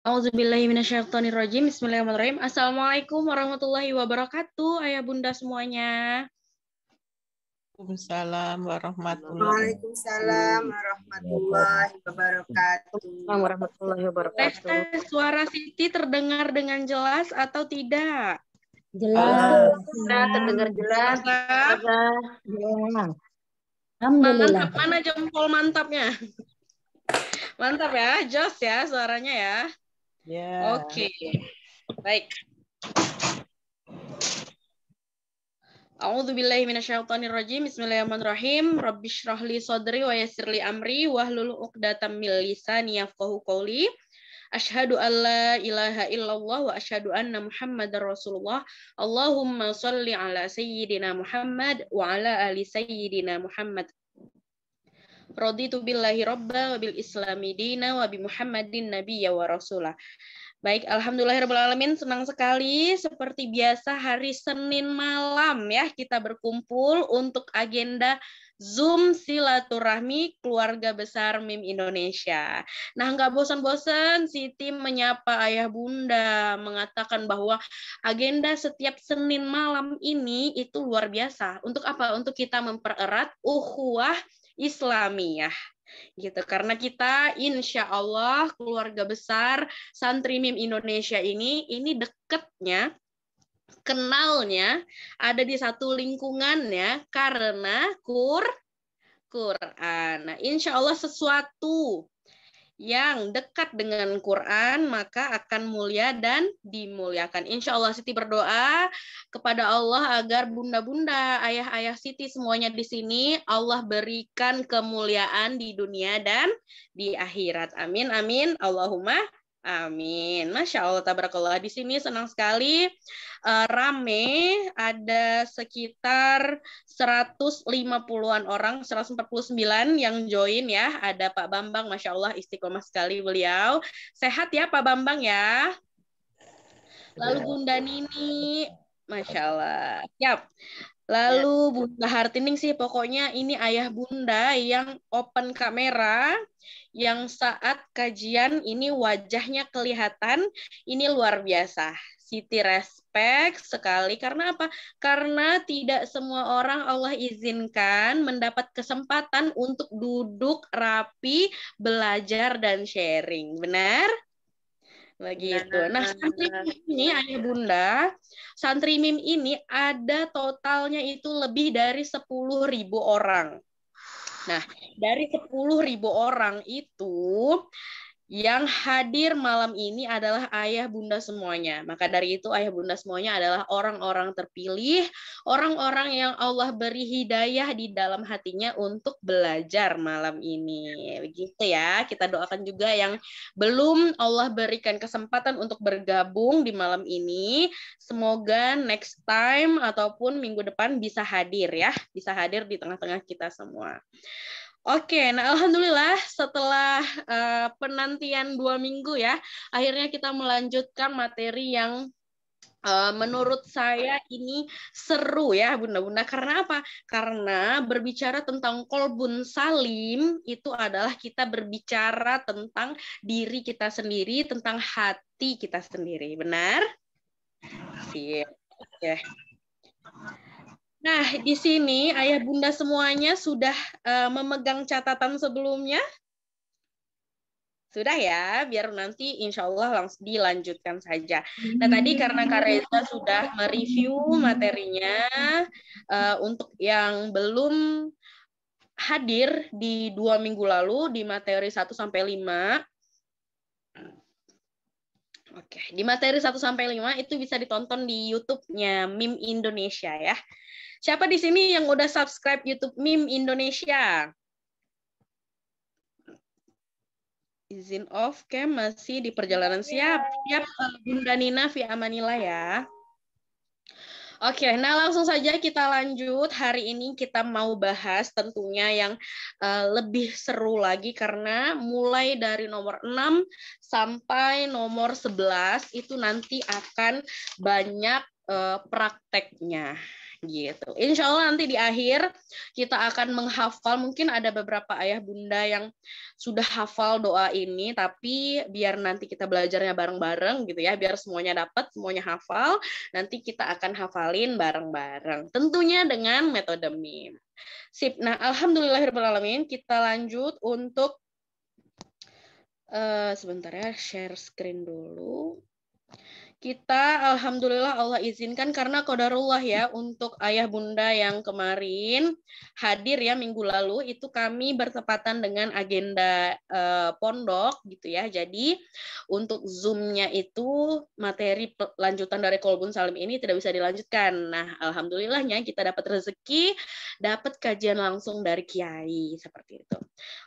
Auzubillahiminasyaitonirrajim. Bismillahirrahmanirrahim. Assalamualaikum warahmatullahi wabarakatuh, ayah bunda semuanya. Waalaikumsalam warahmatullahi Waalaikumsalam warahmatullahi wabarakatuh. Warahmatullahi wabarakatuh. Suara Siti terdengar dengan jelas atau tidak? Jelas. Terdengar jelas. Alhamdulillah. Mantap, mana jempol mantapnya? Mantap ya, jos ya suaranya ya. Ya. Oke. Baik. A'udzubillahi minasyaitonirrajim. Bismillahirrahmanirrahim. Rabbishrahli sadri wa yassirli amri wahlul 'uqdatam min lisani yafqahu qawli. Asyhadu an la ilaha illallah wa asyhadu anna Muhammadar Rasulullah. Allahumma shalli ala sayyidina Muhammad wa ala ali sayyidina Muhammad. Raditu billahi robba wa bil islami dina wa bi Muhammadin nabiyya wa rasulah. Baik, alhamdulillahirrahmanirrahim, senang sekali seperti biasa hari Senin malam ya kita berkumpul untuk agenda Zoom silaturahmi keluarga besar MIM Indonesia. Nah, nggak bosan-bosan Siti menyapa ayah bunda, mengatakan bahwa agenda setiap Senin malam ini itu luar biasa. Untuk apa? Untuk kita mempererat ukhuwah Islamiyah gitu, karena kita insya Allah keluarga besar santri MIM Indonesia ini dekatnya, kenalnya ada di satu lingkungannya karena Quran. Nah, insya Allah sesuatu yang dekat dengan Quran maka akan mulia dan dimuliakan. Insya Allah Siti berdoa kepada Allah agar bunda-bunda, ayah-ayah Siti semuanya di sini Allah berikan kemuliaan di dunia dan di akhirat. Amin, amin, Allahumma amin. Masya Allah, tabarakallah. Di sini senang sekali, rame, ada sekitar 150-an orang, 149 yang join ya. Ada Pak Bambang, Masya Allah, istiqomah sekali beliau. Sehat ya Pak Bambang ya. Lalu Bunda Nini, Masya Allah. Siap. Lalu Bunda Hartining sih pokoknya ini ayah bunda yang open kamera, yang saat kajian ini wajahnya kelihatan, ini luar biasa. Siti respect sekali, karena apa? Karena tidak semua orang Allah izinkan mendapat kesempatan untuk duduk rapi, belajar dan sharing. Benar? Begitu. Nah, santri MIM ini ayah bunda, santri MIM ini ada totalnya itu lebih dari 10.000 orang. Nah, dari 10.000 orang itu yang hadir malam ini adalah ayah bunda semuanya. Maka dari itu ayah bunda semuanya adalah orang-orang terpilih, orang-orang yang Allah beri hidayah di dalam hatinya untuk belajar malam ini. Begitu ya, kita doakan juga yang belum Allah berikan kesempatan untuk bergabung di malam ini. Semoga next time ataupun minggu depan bisa hadir ya, bisa hadir di tengah-tengah kita semua. Oke, nah alhamdulillah setelah penantian 2 minggu ya, akhirnya kita melanjutkan materi yang menurut saya ini seru ya bunda-bunda. Karena apa? Karena berbicara tentang kolbun salim itu adalah kita berbicara tentang diri kita sendiri, tentang hati kita sendiri. Benar? Siap. Oke. Nah, di sini ayah bunda semuanya sudah memegang catatan sebelumnya? Sudah ya, biar nanti insya Allah langsung dilanjutkan saja. Nah, tadi karena Kak Reza sudah mereview materinya, untuk yang belum hadir di 2 minggu lalu di materi 1-5, oke, di materi 1-5 itu bisa ditonton di YouTube-nya MIM Indonesia ya. Siapa di sini yang udah subscribe YouTube MIM Indonesia? Izin off cam masih di perjalanan. Siap Bunda Nina fi amanillah ya. Oke, nah langsung saja kita lanjut. Hari ini kita mau bahas tentunya yang lebih seru lagi karena mulai dari nomor 6 sampai nomor 11 itu nanti akan banyak prakteknya gitu. Insya Allah nanti di akhir kita akan menghafal, mungkin ada beberapa ayah bunda yang sudah hafal doa ini, tapi biar nanti kita belajarnya bareng-bareng gitu ya, biar semuanya dapat, semuanya hafal, nanti kita akan hafalin bareng-bareng. Tentunya dengan metode MIM. Sip. Nah, alhamdulillahirrahmanirrahim, kita lanjut untuk sebentar ya, share screen dulu. Kita alhamdulillah Allah izinkan karena qadarullah ya, untuk ayah bunda yang kemarin hadir ya minggu lalu itu kami bertepatan dengan agenda pondok gitu ya. Jadi untuk Zoom-nya itu materi lanjutan dari Qolbun Salim ini tidak bisa dilanjutkan. Nah, alhamdulillahnya kita dapat rezeki, dapat kajian langsung dari kiai seperti itu.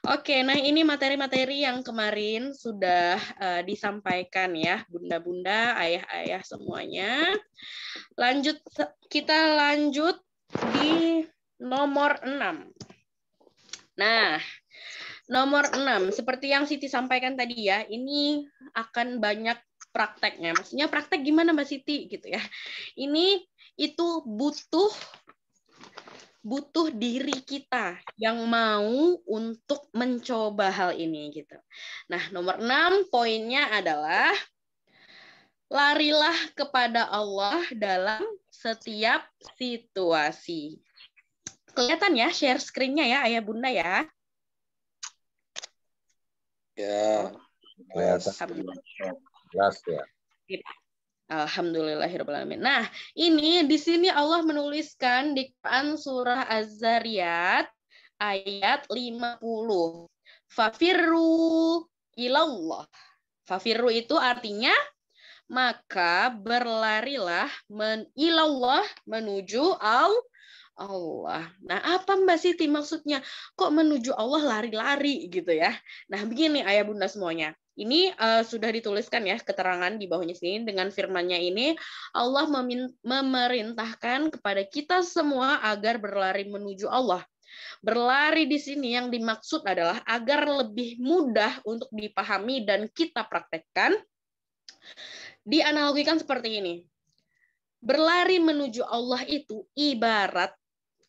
Oke, nah ini materi-materi yang kemarin sudah disampaikan ya, bunda-bunda, ayah-ayah semuanya. Kita lanjut di nomor 6. Nah, nomor 6, seperti yang Siti sampaikan tadi ya, ini akan banyak prakteknya. Maksudnya praktek gimana Mbak Siti gitu ya. Ini itu butuh diri kita yang mau untuk mencoba hal ini gitu. Nah, nomor 6 poinnya adalah larilah kepada Allah dalam setiap situasi. Kelihatan ya share screen-nya ya Ayah Bunda ya? Ya. Jelas ya. Alhamdulillahirrahmanirrahim. Nah, ini di sini Allah menuliskan di Quran surah Az-Zariyat ayat 50. Fafirru ilallah. Fafirru itu artinya maka berlarilah ilallah menuju Allah. Nah, apa Mbak Siti maksudnya? Kok menuju Allah lari-lari gitu ya? Nah, begini ayah bunda semuanya. Ini sudah dituliskan ya keterangan di bawahnya sini dengan firman-Nya ini Allah memerintahkan kepada kita semua agar berlari menuju Allah. Berlari di sini yang dimaksud adalah agar lebih mudah untuk dipahami dan kita praktekkan. Dianalogikan seperti ini. Berlari menuju Allah itu ibarat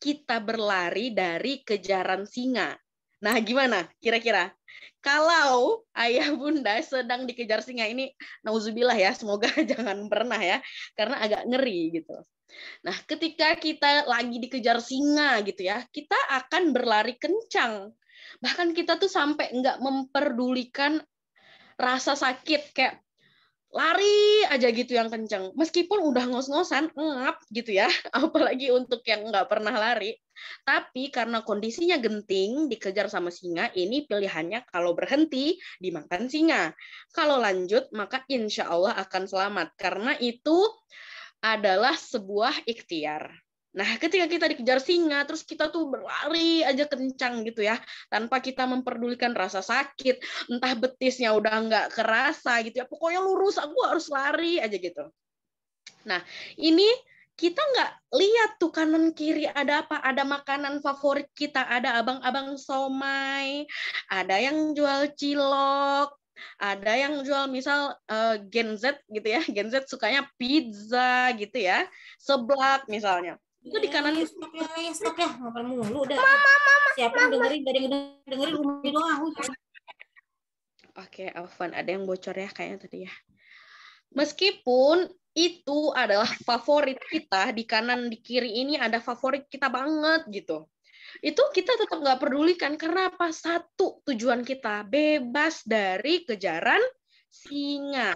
kita berlari dari kejaran singa. Nah, gimana kira-kira? Kalau ayah bunda sedang dikejar singa ini, nauzubillah ya, semoga jangan pernah ya, karena agak ngeri gitu. Nah, ketika kita lagi dikejar singa gitu ya, kita akan berlari kencang. Bahkan kita tuh sampai nggak memperdulikan rasa sakit, kayak lari aja gitu yang kencang. Meskipun udah ngos-ngosan, ngap gitu ya, apalagi untuk yang nggak pernah lari. Tapi karena kondisinya genting, dikejar sama singa, ini pilihannya kalau berhenti, dimakan singa. Kalau lanjut, maka insya Allah akan selamat. Karena itu adalah sebuah ikhtiar. Nah, ketika kita dikejar singa, terus kita tuh berlari aja kencang gitu ya, tanpa kita memperdulikan rasa sakit, entah betisnya udah nggak kerasa gitu ya, pokoknya lurus, aku harus lari aja gitu. Nah, ini kita nggak lihat tuh kanan kiri ada apa, ada makanan favorit kita, ada abang-abang somai, ada yang jual cilok, ada yang jual misal Gen Z gitu ya, Gen Z sukanya pizza gitu ya, seblak misalnya. Itu di kanan stop ya ngobrol mulu udah. Siapa yang dengerin rumah doang. Oke, Alvan, ada yang bocor ya kayaknya tadi ya. Meskipun itu adalah favorit kita, di kanan di kiri ini ada favorit kita banget gitu. Itu kita tetap nggak pedulikan karena apa? Satu, tujuan kita bebas dari kejaran singa.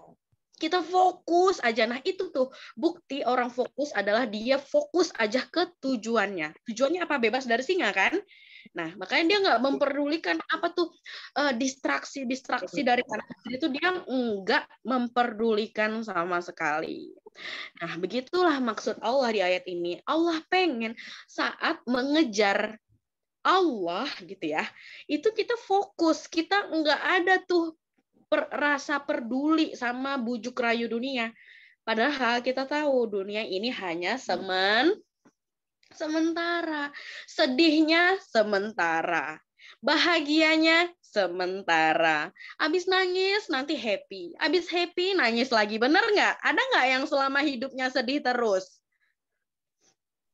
Kita fokus aja. Nah, itu tuh bukti orang fokus adalah dia fokus aja ke tujuannya. Tujuannya apa? Bebas dari singa kan? Nah, makanya dia nggak memperdulikan apa tuh distraksi dari kanan kiri itu dia nggak memperdulikan sama sekali. Nah, begitulah maksud Allah di ayat ini. Allah pengen saat mengejar Allah gitu ya, itu kita fokus, kita nggak ada tuh rasa peduli sama bujuk rayu dunia. Padahal kita tahu dunia ini hanya sementara, sedihnya sementara, bahagianya sementara. Abis nangis nanti happy. Abis happy nangis lagi. Bener nggak? Ada nggak yang selama hidupnya sedih terus?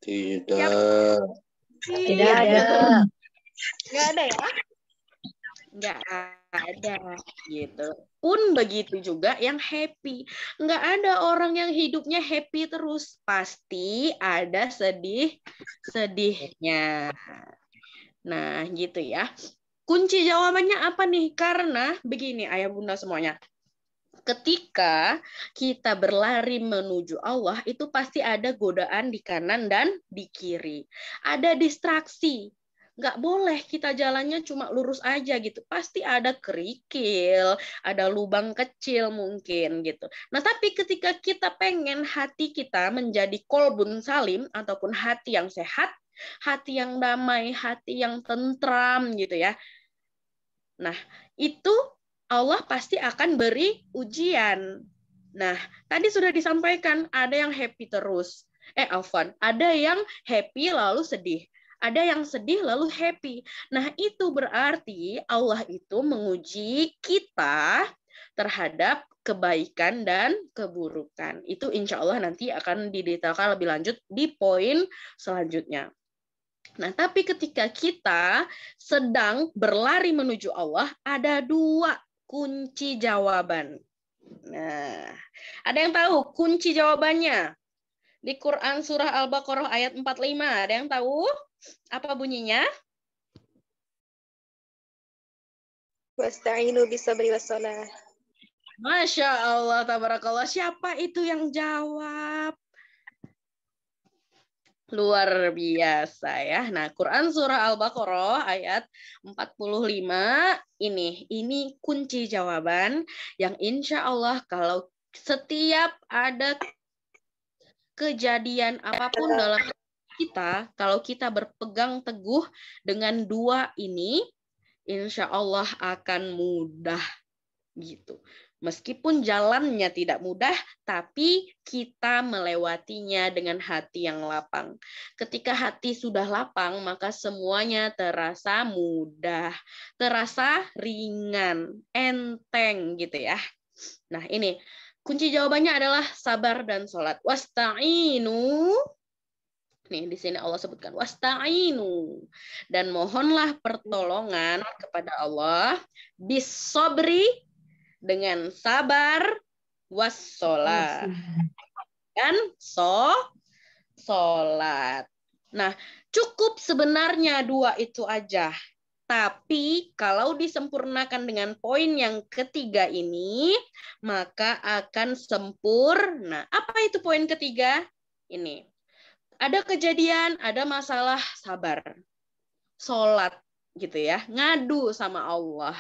Tidak. Tidak ada. Nggak ada ya? Nggak ada gitu. Pun begitu juga yang happy. Nggak ada orang yang hidupnya happy terus. Pasti ada sedihnya. Nah, gitu ya. Kunci jawabannya apa nih? Karena begini, ayah bunda semuanya. Ketika kita berlari menuju Allah, itu pasti ada godaan di kanan dan di kiri. Ada distraksi. Nggak boleh kita jalannya cuma lurus aja gitu. Pasti ada kerikil, ada lubang kecil mungkin gitu. Nah, tapi ketika kita pengen hati kita menjadi kolbun salim ataupun hati yang sehat, hati yang damai, hati yang tentram gitu ya. Nah, itu Allah pasti akan beri ujian. Nah, tadi sudah disampaikan, ada yang happy terus. Ada yang happy lalu sedih. Ada yang sedih lalu happy. Nah, itu berarti Allah itu menguji kita terhadap kebaikan dan keburukan. Itu insya Allah nanti akan didetailkan lebih lanjut di poin selanjutnya. Nah, tapi ketika kita sedang berlari menuju Allah, ada 2 kunci jawaban. Nah, ada yang tahu kunci jawabannya? Di Quran surah Al-Baqarah ayat 45, ada yang tahu apa bunyinya? Wasta'inu bisabri wassalah. Masya Allah, tabarakallah. Siapa itu yang jawab? Luar biasa ya. Nah, Quran surah Al-Baqarah ayat 45 ini kunci jawaban yang insya Allah kalau setiap ada kejadian apapun dalam kita, kalau kita berpegang teguh dengan 2 ini, insya Allah akan mudah gitu. Meskipun jalannya tidak mudah, tapi kita melewatinya dengan hati yang lapang. Ketika hati sudah lapang, maka semuanya terasa mudah, terasa ringan, enteng gitu ya. Nah, ini kunci jawabannya adalah sabar dan sholat. Wasta'inu. Nih, di sini Allah sebutkan wasta'inu. Dan mohonlah pertolongan kepada Allah bisobri, dengan sabar, wassalat, dan sholat. Nah, cukup sebenarnya 2 itu aja. Tapi kalau disempurnakan dengan poin yang ketiga ini, maka akan sempurna. Apa itu poin ketiga? Ini. Ada kejadian, ada masalah, sabar. Sholat gitu ya, ngadu sama Allah.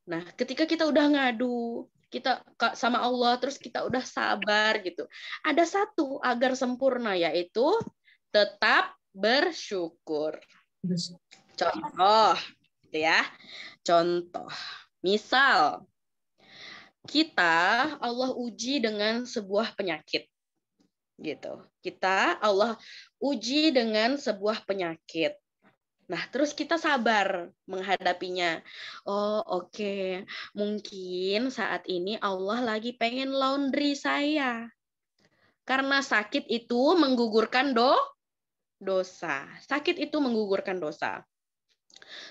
Nah, ketika kita udah ngadu, kita sama Allah, terus kita udah sabar gitu. Ada 1 agar sempurna, yaitu tetap bersyukur. Contoh, gitu ya. Contoh, misal kita Allah uji dengan sebuah penyakit, gitu. Allah uji dengan sebuah penyakit. Nah, terus kita sabar menghadapinya. Oh, oke. Mungkin saat ini Allah lagi pengen laundry saya. Karena sakit itu menggugurkan dosa. Sakit itu menggugurkan dosa.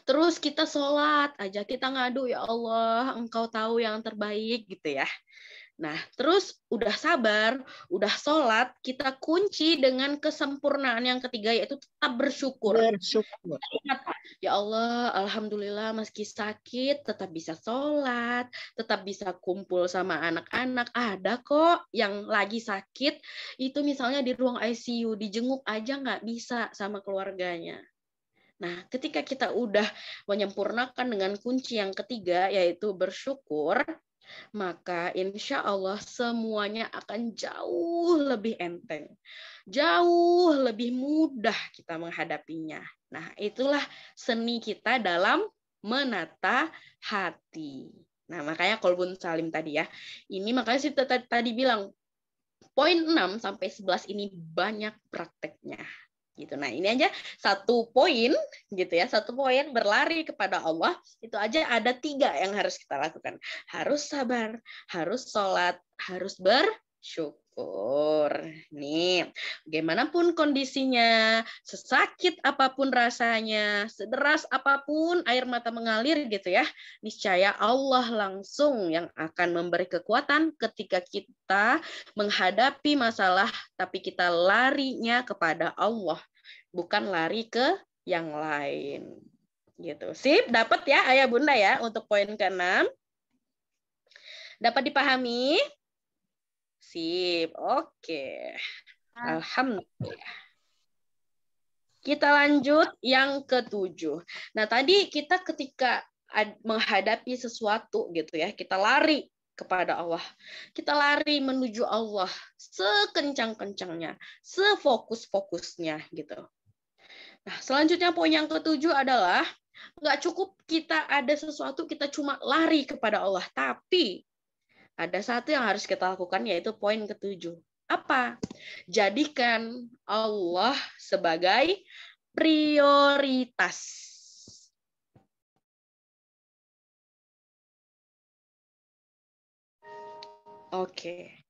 Terus kita sholat aja, kita ngadu, ya Allah, Engkau tahu yang terbaik gitu ya. Nah, terus udah sabar, udah sholat, kita kunci dengan kesempurnaan yang ketiga, yaitu tetap bersyukur. Ya Allah, alhamdulillah meski sakit, tetap bisa sholat, tetap bisa kumpul sama anak-anak. Ada kok yang lagi sakit, itu misalnya di ruang ICU, dijenguk aja nggak bisa sama keluarganya. Nah, ketika kita udah menyempurnakan dengan kunci yang ketiga, yaitu bersyukur, maka insya Allah semuanya akan jauh lebih enteng, jauh lebih mudah kita menghadapinya. Nah, itulah seni kita dalam menata hati. Nah, makanya kolbun salim tadi ya. Ini makanya sih tadi bilang, poin 6 sampai 11 ini banyak prakteknya. Gitu. Nah, ini aja satu poin gitu ya, satu poin berlari kepada Allah, itu aja ada 3 yang harus kita lakukan. Harus sabar, harus sholat, harus bersyukur. Nih, bagaimanapun kondisinya, sesakit apapun rasanya, sederas apapun air mata mengalir gitu ya, niscaya Allah langsung yang akan memberi kekuatan ketika kita menghadapi masalah, tapi kita larinya kepada Allah, bukan lari ke yang lain. Gitu. Sip, dapat ya Ayah Bunda ya untuk poin ke-6. Dapat dipahami? Sip, oke. Alhamdulillah. Kita lanjut yang ke-7. Nah, tadi kita ketika menghadapi sesuatu gitu ya, kita lari kepada Allah. Kita lari menuju Allah sekencang-kencangnya, sefokus-fokusnya gitu. Nah, selanjutnya poin yang ke-7 adalah nggak cukup kita ada sesuatu kita cuma lari kepada Allah, tapi ada satu yang harus kita lakukan, yaitu poin ke-7. Apa? Jadikan Allah sebagai prioritas. Oke.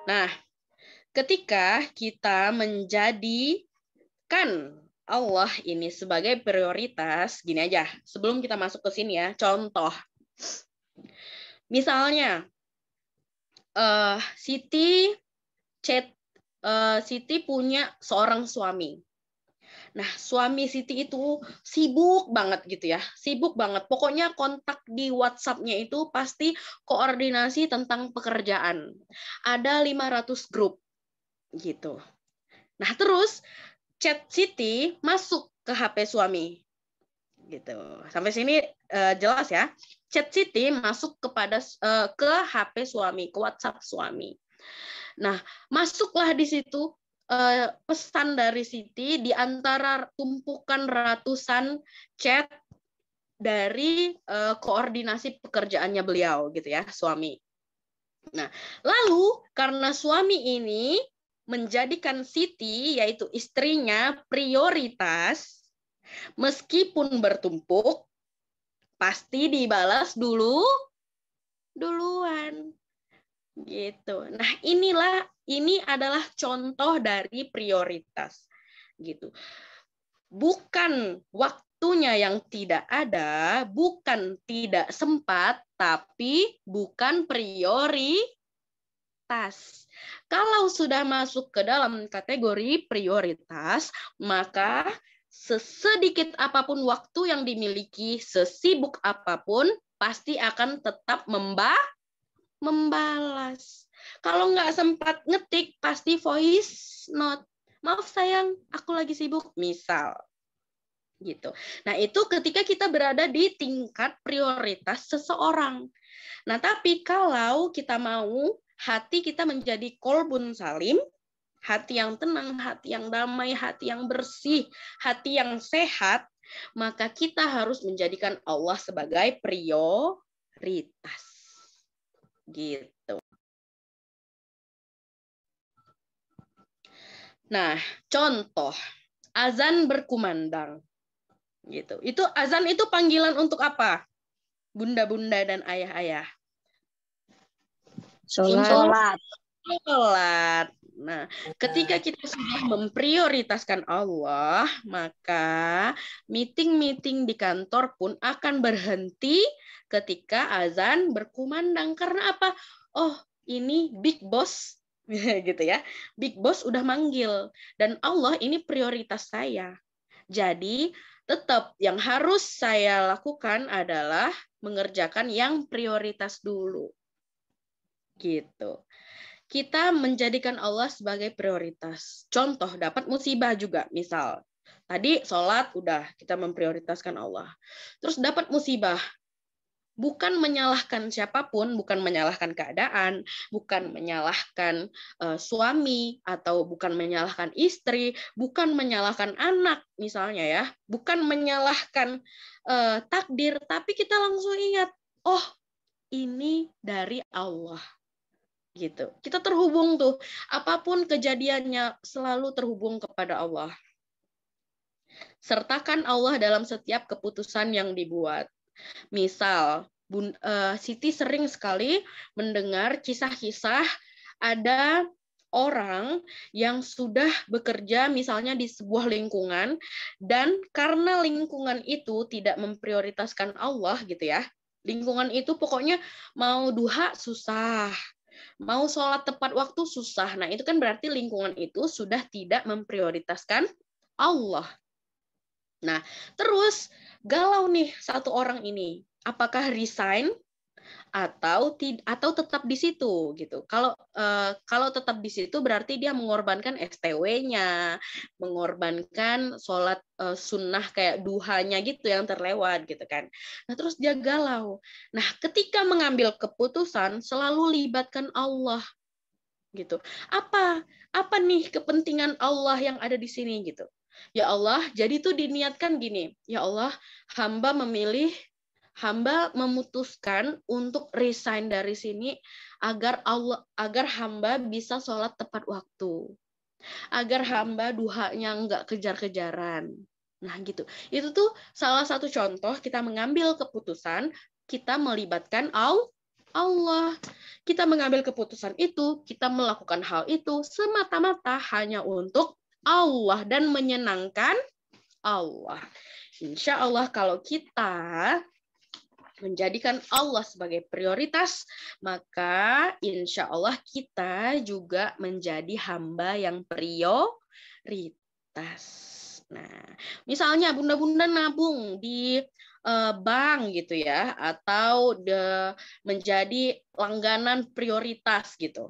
Nah, ketika kita menjadikan Allah ini sebagai prioritas, gini aja, sebelum kita masuk ke sini ya, contoh. Misalnya, Siti punya seorang suami. Nah, suami Siti itu sibuk banget gitu ya, sibuk banget. Pokoknya kontak di WhatsApp-nya itu pasti koordinasi tentang pekerjaan. Ada 500 grup gitu. Nah, terus chat Siti masuk ke HP suami. Gitu. Sampai sini jelas ya. Chat Siti masuk ke HP suami, ke WhatsApp suami. Nah, masuklah di situ pesan dari Siti di antara tumpukan ratusan chat dari koordinasi pekerjaannya beliau gitu ya, suami. Nah, lalu karena suami ini menjadikan Siti, yaitu istrinya, prioritas, meskipun bertumpuk, pasti dibalas duluan. Gitu. Nah, ini adalah contoh dari prioritas. Gitu. Bukan waktunya yang tidak ada, bukan tidak sempat, tapi bukan prioritas. Kalau sudah masuk ke dalam kategori prioritas, maka sesedikit apapun waktu yang dimiliki, sesibuk apapun, pasti akan tetap membalas. Kalau nggak sempat ngetik, pasti voice note. Maaf sayang, aku lagi sibuk, misal. Gitu. Nah, itu ketika kita berada di tingkat prioritas seseorang. Nah, tapi kalau kita mau hati kita menjadi kolbun salim, hati yang tenang, hati yang damai, hati yang bersih, hati yang sehat, maka kita harus menjadikan Allah sebagai prioritas. Gitu. Nah, contoh azan berkumandang. Gitu. Itu azan itu panggilan untuk apa? Bunda-bunda dan ayah-ayah. Sholat. Nah, ketika kita sudah memprioritaskan Allah, maka meeting-meeting di kantor pun akan berhenti ketika azan berkumandang. Karena apa? Oh, ini big boss gitu ya. Big boss udah manggil dan Allah ini prioritas saya. Jadi, tetap yang harus saya lakukan adalah mengerjakan yang prioritas dulu. Gitu. Kita menjadikan Allah sebagai prioritas. Contoh, dapat musibah juga. Misal, tadi sholat udah kita memprioritaskan Allah. Terus dapat musibah. Bukan menyalahkan siapapun, bukan menyalahkan keadaan, bukan menyalahkan suami, atau bukan menyalahkan istri, bukan menyalahkan anak misalnya ya, bukan menyalahkan takdir, tapi kita langsung ingat, oh ini dari Allah. Gitu. Kita terhubung tuh, apapun kejadiannya selalu terhubung kepada Allah. Sertakan Allah dalam setiap keputusan yang dibuat. Misal, Siti sering sekali mendengar kisah-kisah ada orang yang sudah bekerja misalnya di sebuah lingkungan, dan karena lingkungan itu tidak memprioritaskan Allah gitu ya. Lingkungan itu pokoknya mau duha susah, mau sholat tepat waktu susah. Nah, itu kan berarti lingkungan itu sudah tidak memprioritaskan Allah. Nah, terus galau nih satu orang ini. Apakah resign atau tetap di situ gitu. Kalau tetap di situ berarti dia mengorbankan STW-nya, mengorbankan sholat sunnah kayak duhanya gitu yang terlewat gitu kan. Nah, terus dia galau. Nah, ketika mengambil keputusan selalu libatkan Allah gitu. Apa nih kepentingan Allah yang ada di sini gitu. Ya Allah, jadi tuh diniatkan gini. Ya Allah, hamba memutuskan untuk resign dari sini agar hamba bisa sholat tepat waktu. Agar hamba duhanya enggak kejar-kejaran. Nah, gitu. Itu tuh salah satu contoh kita mengambil keputusan, kita melibatkan Allah. Kita mengambil keputusan itu, kita melakukan hal itu semata-mata hanya untuk Allah dan menyenangkan Allah. Insya Allah kalau kita menjadikan Allah sebagai prioritas, maka insya Allah kita juga menjadi hamba yang prioritas. Nah, misalnya bunda-bunda nabung di bank gitu ya, atau menjadi langganan prioritas gitu.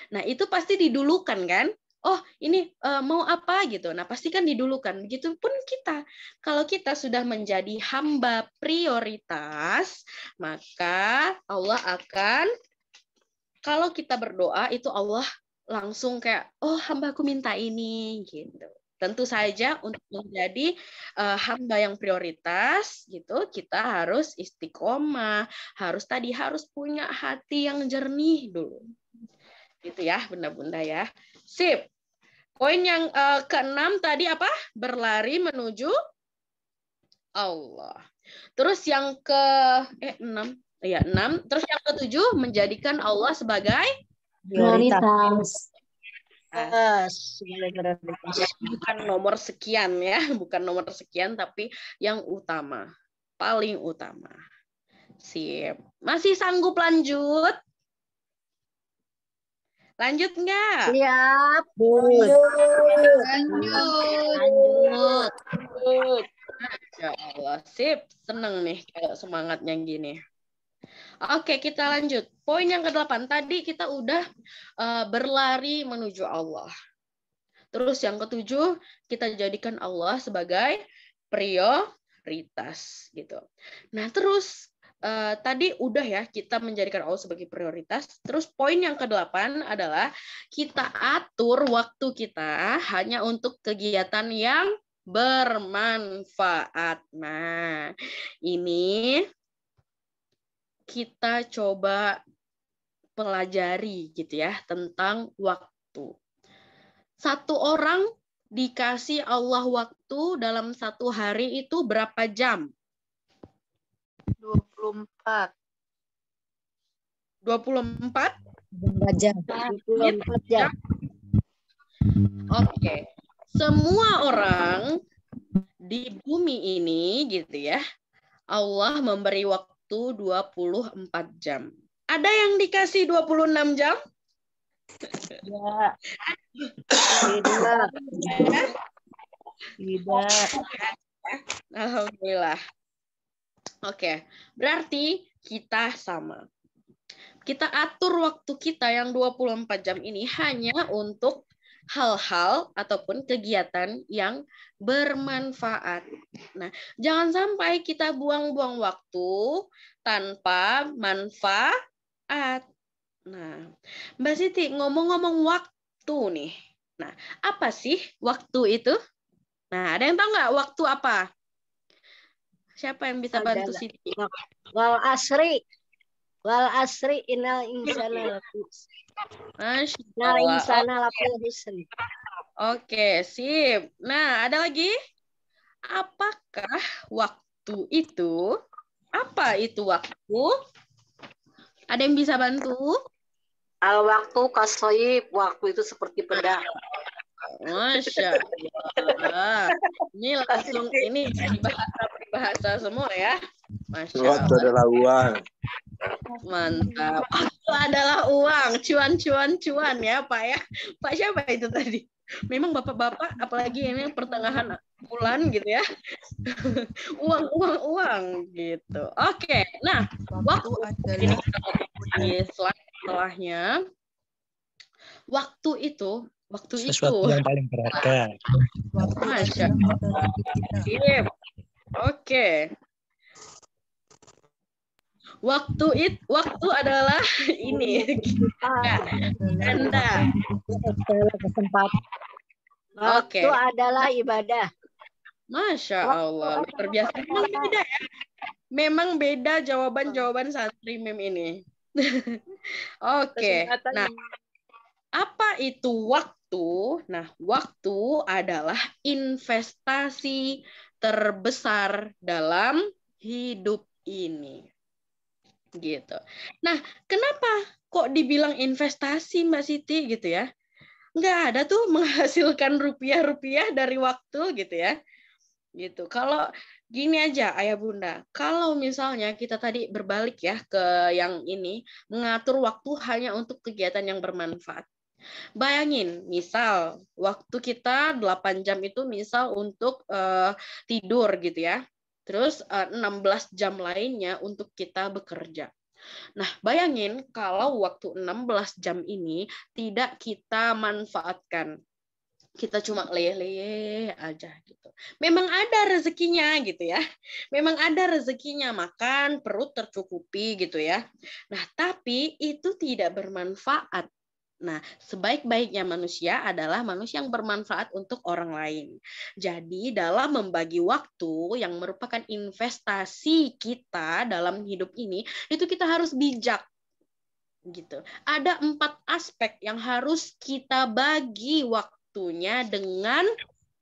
Nah, itu pasti didulukan kan? Oh, ini mau apa gitu. Nah, pasti kan didulukan. Begitupun kita. Kalau kita sudah menjadi hamba prioritas, maka Allah akan, kalau kita berdoa itu Allah langsung kayak, oh hambaku minta ini gitu. Tentu saja untuk menjadi hamba yang prioritas gitu, kita harus istiqomah, harus punya hati yang jernih dulu. Gitu ya, bunda-bunda ya. Sip. Poin yang ke-6 tadi apa? Berlari menuju Allah. Terus yang ke-6. Ya, 6. Terus yang ke-7 menjadikan Allah sebagai Prioritas. Bukan nomor sekian ya, bukan nomor sekian tapi yang utama, paling utama. Sip. Masih sanggup lanjut? Lanjut nggak? Siap. Lanjut. Ya Allah, sip. Seneng nih kalau semangatnya gini. Oke, kita lanjut. Poin yang ke-8. Tadi kita udah berlari menuju Allah. Terus yang ke-7, kita jadikan Allah sebagai prioritas gitu. Nah, terus tadi udah ya, kita menjadikan Allah sebagai prioritas. Terus poin yang ke-8 adalah kita atur waktu kita hanya untuk kegiatan yang bermanfaat. Nah, ini kita coba pelajari gitu ya tentang waktu. Satu orang dikasih Allah waktu dalam satu hari itu berapa jam? 24. 24? 24 jam. 24 jam. Oke. Semua orang di bumi ini gitu ya, Allah memberi waktu 24 jam. Ada yang dikasih 26 jam? Ya. Tidak. Alhamdulillah. Oke, berarti kita sama. Kita atur waktu kita yang 24 jam ini hanya untuk hal-hal ataupun kegiatan yang bermanfaat. Nah, jangan sampai kita buang-buang waktu tanpa manfaat. Nah, Mbak Siti, ngomong-ngomong waktu nih. Nah, apa sih waktu itu? Nah, ada yang tahu nggak waktu apa? Siapa yang bisa bantu Siti? Wal asri innal insana lafi khusr. Oke, sip. Nah, ada lagi? apakah waktu itu? Apa itu waktu? Ada yang bisa bantu? Al-waktu kasoib, waktu itu seperti pedang. Masya Allah. Ini langsung ini bahasa semua ya. Masya Waktu Allah. adalah uang. Mantap. Waktu adalah uang. Cuan ya Pak ya. Pak siapa itu tadi? Memang bapak-bapak, apalagi ini pertengahan bulan gitu ya. uang gitu. Oke. Nah, waktu ini di slide setelahnya. Waktu itu Sesuatu yang paling berharga. Masya Allah. Sip. Oke. Waktu adalah ini. Anda. Kesempatan. Oke. Waktu adalah ibadah. Masya Allah. Luar biasa. Memang beda ya. Memang beda jawaban santri mem ini. Oke. Nah, apa itu waktu? Nah, waktu adalah investasi terbesar dalam hidup ini. Gitu. Nah, kenapa kok dibilang investasi Mbak Siti gitu ya? Nggak ada tuh menghasilkan rupiah-rupiah dari waktu gitu ya. Gitu. Kalau gini aja Ayah Bunda, kalau misalnya kita tadi berbalik ya ke yang ini, mengatur waktu hanya untuk kegiatan yang bermanfaat. Bayangin, misal waktu kita 8 jam itu misal untuk tidur gitu ya. Terus 16 jam lainnya untuk kita bekerja. Nah, bayangin kalau waktu 16 jam ini tidak kita manfaatkan. Kita cuma leyeh-leyeh aja gitu. Memang ada rezekinya gitu ya. Memang ada rezekinya, makan, perut tercukupi gitu ya. Nah, tapi itu tidak bermanfaat. Nah, sebaik-baiknya manusia adalah manusia yang bermanfaat untuk orang lain. Jadi, dalam membagi waktu yang merupakan investasi kita dalam hidup ini, itu kita harus bijak. Gitu. Ada 4 aspek yang harus kita bagi waktunya dengan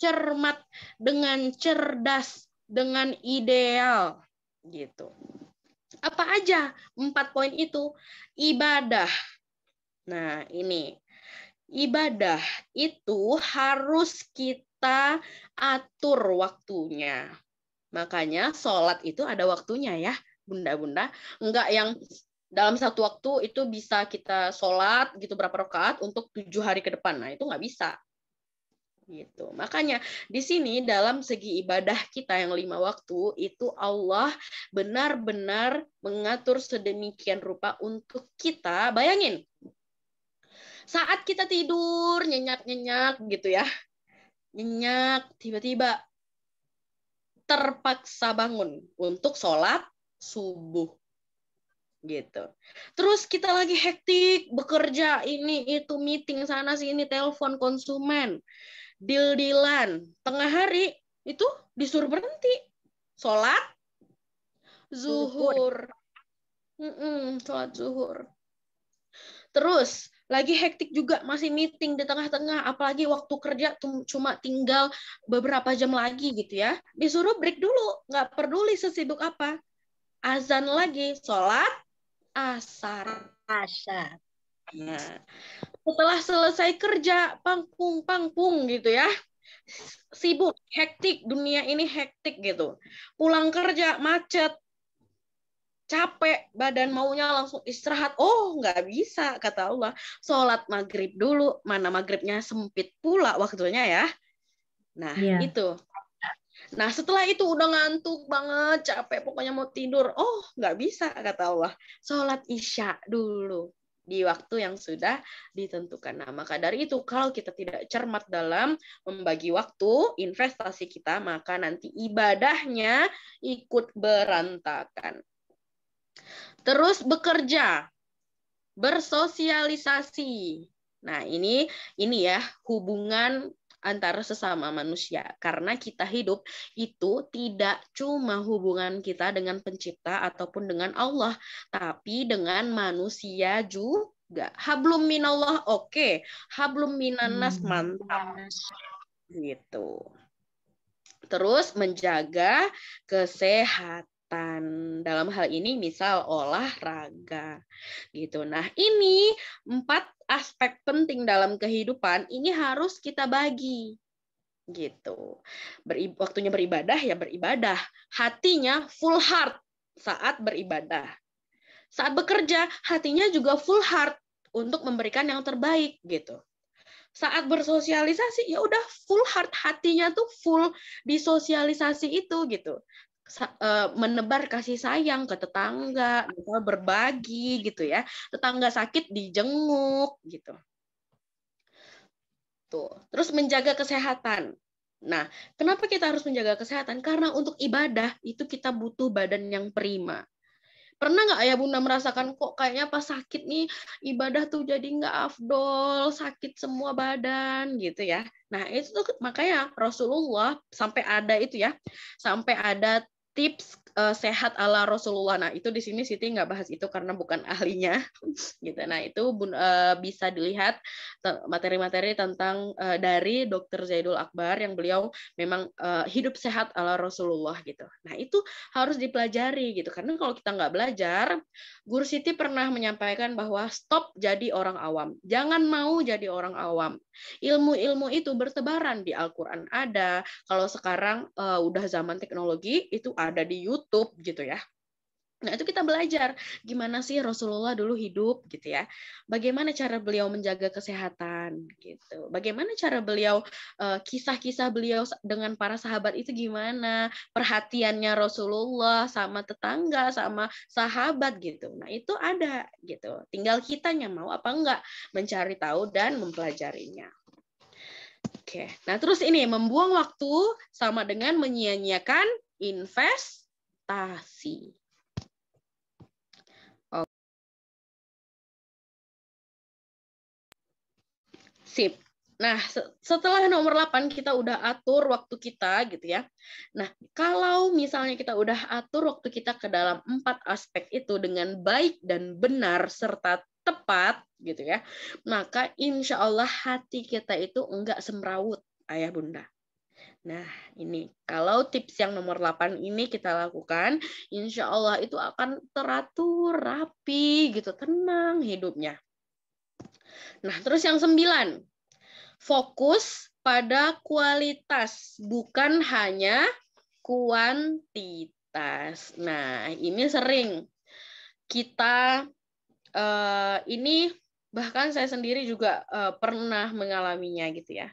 cermat, dengan cerdas, dengan ideal. Gitu. Apa aja 4 poin itu? Ibadah. Nah, ini ibadah itu harus kita atur waktunya. Makanya sholat itu ada waktunya ya, bunda-bunda. Enggak yang dalam satu waktu itu bisa kita sholat gitu berapa rakaat untuk 7 hari ke depan. Nah, itu nggak bisa. Gitu. Makanya di sini dalam segi ibadah kita yang 5 waktu itu Allah benar-benar mengatur sedemikian rupa untuk kita. Bayangin. Saat kita tidur, nyenyak-nyenyak gitu ya. Nyenyak, tiba-tiba terpaksa bangun untuk sholat subuh. Gitu. Terus kita lagi hektik, bekerja, ini, itu, meeting, sana, sini, telepon konsumen, deal-dealan. Tengah hari, itu disuruh berhenti. Sholat zuhur. Sholat zuhur. Terus, lagi hektik juga, masih meeting di tengah-tengah, apalagi waktu kerja cuma tinggal beberapa jam lagi gitu ya. Disuruh break dulu, nggak peduli sesibuk apa. Azan lagi, sholat asar. Nah, setelah selesai kerja, pangpung gitu ya. Sibuk, hektik, dunia ini hektik gitu. Pulang kerja, macet. Capek, badan maunya langsung istirahat. Oh, nggak bisa, kata Allah. Sholat maghrib dulu. Mana maghribnya sempit pula waktunya ya. Nah, itu. Nah, setelah itu udah ngantuk banget, capek, pokoknya mau tidur. Oh, nggak bisa, kata Allah. Sholat isya dulu. Di waktu yang sudah ditentukan. Nah, maka dari itu, kalau kita tidak cermat dalam membagi waktu, investasi kita, maka nanti ibadahnya ikut berantakan. Terus bekerja, bersosialisasi. Nah, ini ya hubungan antara sesama manusia. Karena kita hidup itu tidak cuma hubungan kita dengan pencipta ataupun dengan Allah, tapi dengan manusia juga. Hablum minallah, oke. Hablum minannas, mantap. Gitu. Terus menjaga kesehatan. Dalam hal ini misal olahraga gitu. Nah, ini 4 aspek penting dalam kehidupan ini harus kita bagi gitu. Waktunya beribadah ya beribadah. Hatinya full heart saat beribadah. Saat bekerja, hatinya juga full heart untuk memberikan yang terbaik gitu. Saat bersosialisasi ya udah full heart, hatinya tuh full di sosialisasi itu gitu. Menebar kasih sayang ke tetangga, berbagi gitu ya. Tetangga sakit dijenguk gitu. Tuh. Terus menjaga kesehatan. Nah, kenapa kita harus menjaga kesehatan? Karena untuk ibadah itu kita butuh badan yang prima. Pernah nggak ayah bunda merasakan kok kayaknya pas sakit nih ibadah tuh jadi nggak afdol, sakit semua badan gitu ya. Nah itu tuh makanya Rasulullah sampai ada itu ya, sampai ada tips sehat ala Rasulullah. Nah itu di sini Siti nggak bahas itu karena bukan ahlinya gitu. Nah itu bisa dilihat materi-materi tentang dari Dr. Zaidul Akbar yang beliau memang hidup sehat ala Rasulullah gitu. Nah itu harus dipelajari gitu karena kalau kita nggak belajar, Guru Siti pernah menyampaikan bahwa stop jadi orang awam, jangan mau jadi orang awam. Ilmu-ilmu itu bertebaran di Al-Quran ada, kalau sekarang udah zaman teknologi itu ada di YouTube gitu ya. Nah, itu kita belajar gimana sih Rasulullah dulu hidup gitu ya. Bagaimana cara beliau menjaga kesehatan gitu. Bagaimana cara beliau kisah-kisah beliau dengan para sahabat itu gimana? Perhatiannya Rasulullah sama tetangga, sama sahabat gitu. Nah, itu ada gitu. Tinggal kitanya mau apa enggak mencari tahu dan mempelajarinya. Oke. Nah, terus ini membuang waktu sama dengan menyia-nyiakan investasi. Sip. Nah, setelah nomor 8 kita udah atur waktu kita gitu ya. Nah, kalau misalnya kita udah atur waktu kita ke dalam 4 aspek itu dengan baik dan benar serta tepat gitu ya, maka insya Allah hati kita itu enggak semrawut, ayah bunda. Nah, ini kalau tips yang nomor 8 ini kita lakukan, insya Allah itu akan teratur, rapi gitu, tenang hidupnya. Nah, terus yang 9, fokus pada kualitas, bukan hanya kuantitas. Nah, ini sering kita, ini bahkan saya sendiri juga pernah mengalaminya gitu ya.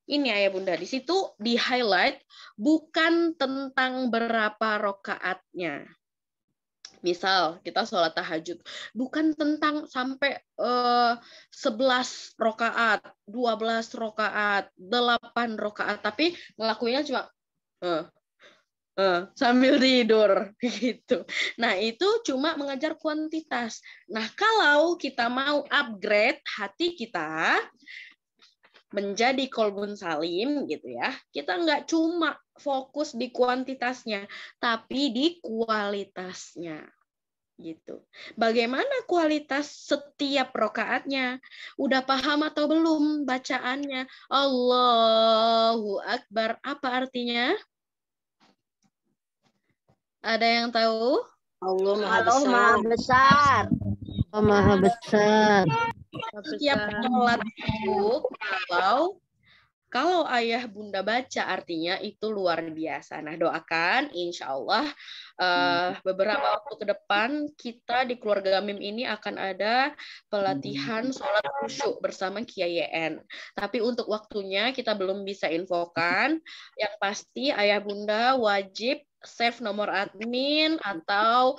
Ini ayah bunda, di situ di-highlight bukan tentang berapa rokaatnya. Misal kita sholat tahajud, bukan tentang sampai 11 rokaat, 12 rokaat, 8 rokaat, tapi ngelakuinnya cuma sambil tidur gitu. Nah itu cuma mengejar kuantitas. Nah kalau kita mau upgrade hati kita menjadi kolbun salim gitu ya, kita nggak cuma fokus di kuantitasnya, tapi di kualitasnya gitu. Bagaimana kualitas setiap rokaatnya? Udah paham atau belum bacaannya? Allahu Akbar, apa artinya? Ada yang tahu? Allah Maha Allah Besar. Maha Besar. Allah Maha Besar. Setiap sholat itu kalau ayah bunda baca artinya itu luar biasa. Nah doakan insya Allah beberapa waktu ke depan kita di keluarga Mim ini akan ada pelatihan sholat khusyuk bersama Kiai YN. Tapi untuk waktunya kita belum bisa infokan. Yang pasti ayah bunda wajib save nomor admin atau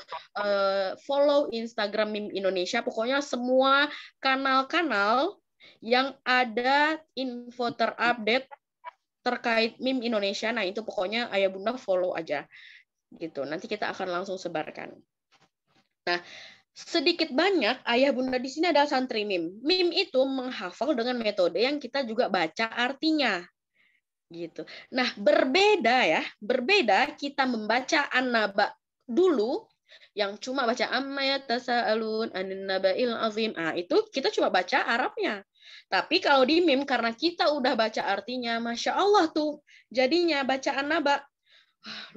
follow Instagram Mim Indonesia. Pokoknya semua kanal-kanal yang ada info terupdate terkait Mim Indonesia. Nah, itu pokoknya ayah bunda follow aja. Gitu. Nanti kita akan langsung sebarkan. Nah, sedikit banyak ayah bunda di sini ada santri Mim. Mim itu menghafal dengan metode yang kita juga baca artinya. Gitu. Nah, berbeda kita membaca An-Naba dulu yang cuma baca amma yatasaalun anin naba'il azim. Itu kita cuma baca Arabnya. Tapi kalau di mim karena kita udah baca artinya, Masya Allah tuh jadinya bacaan naba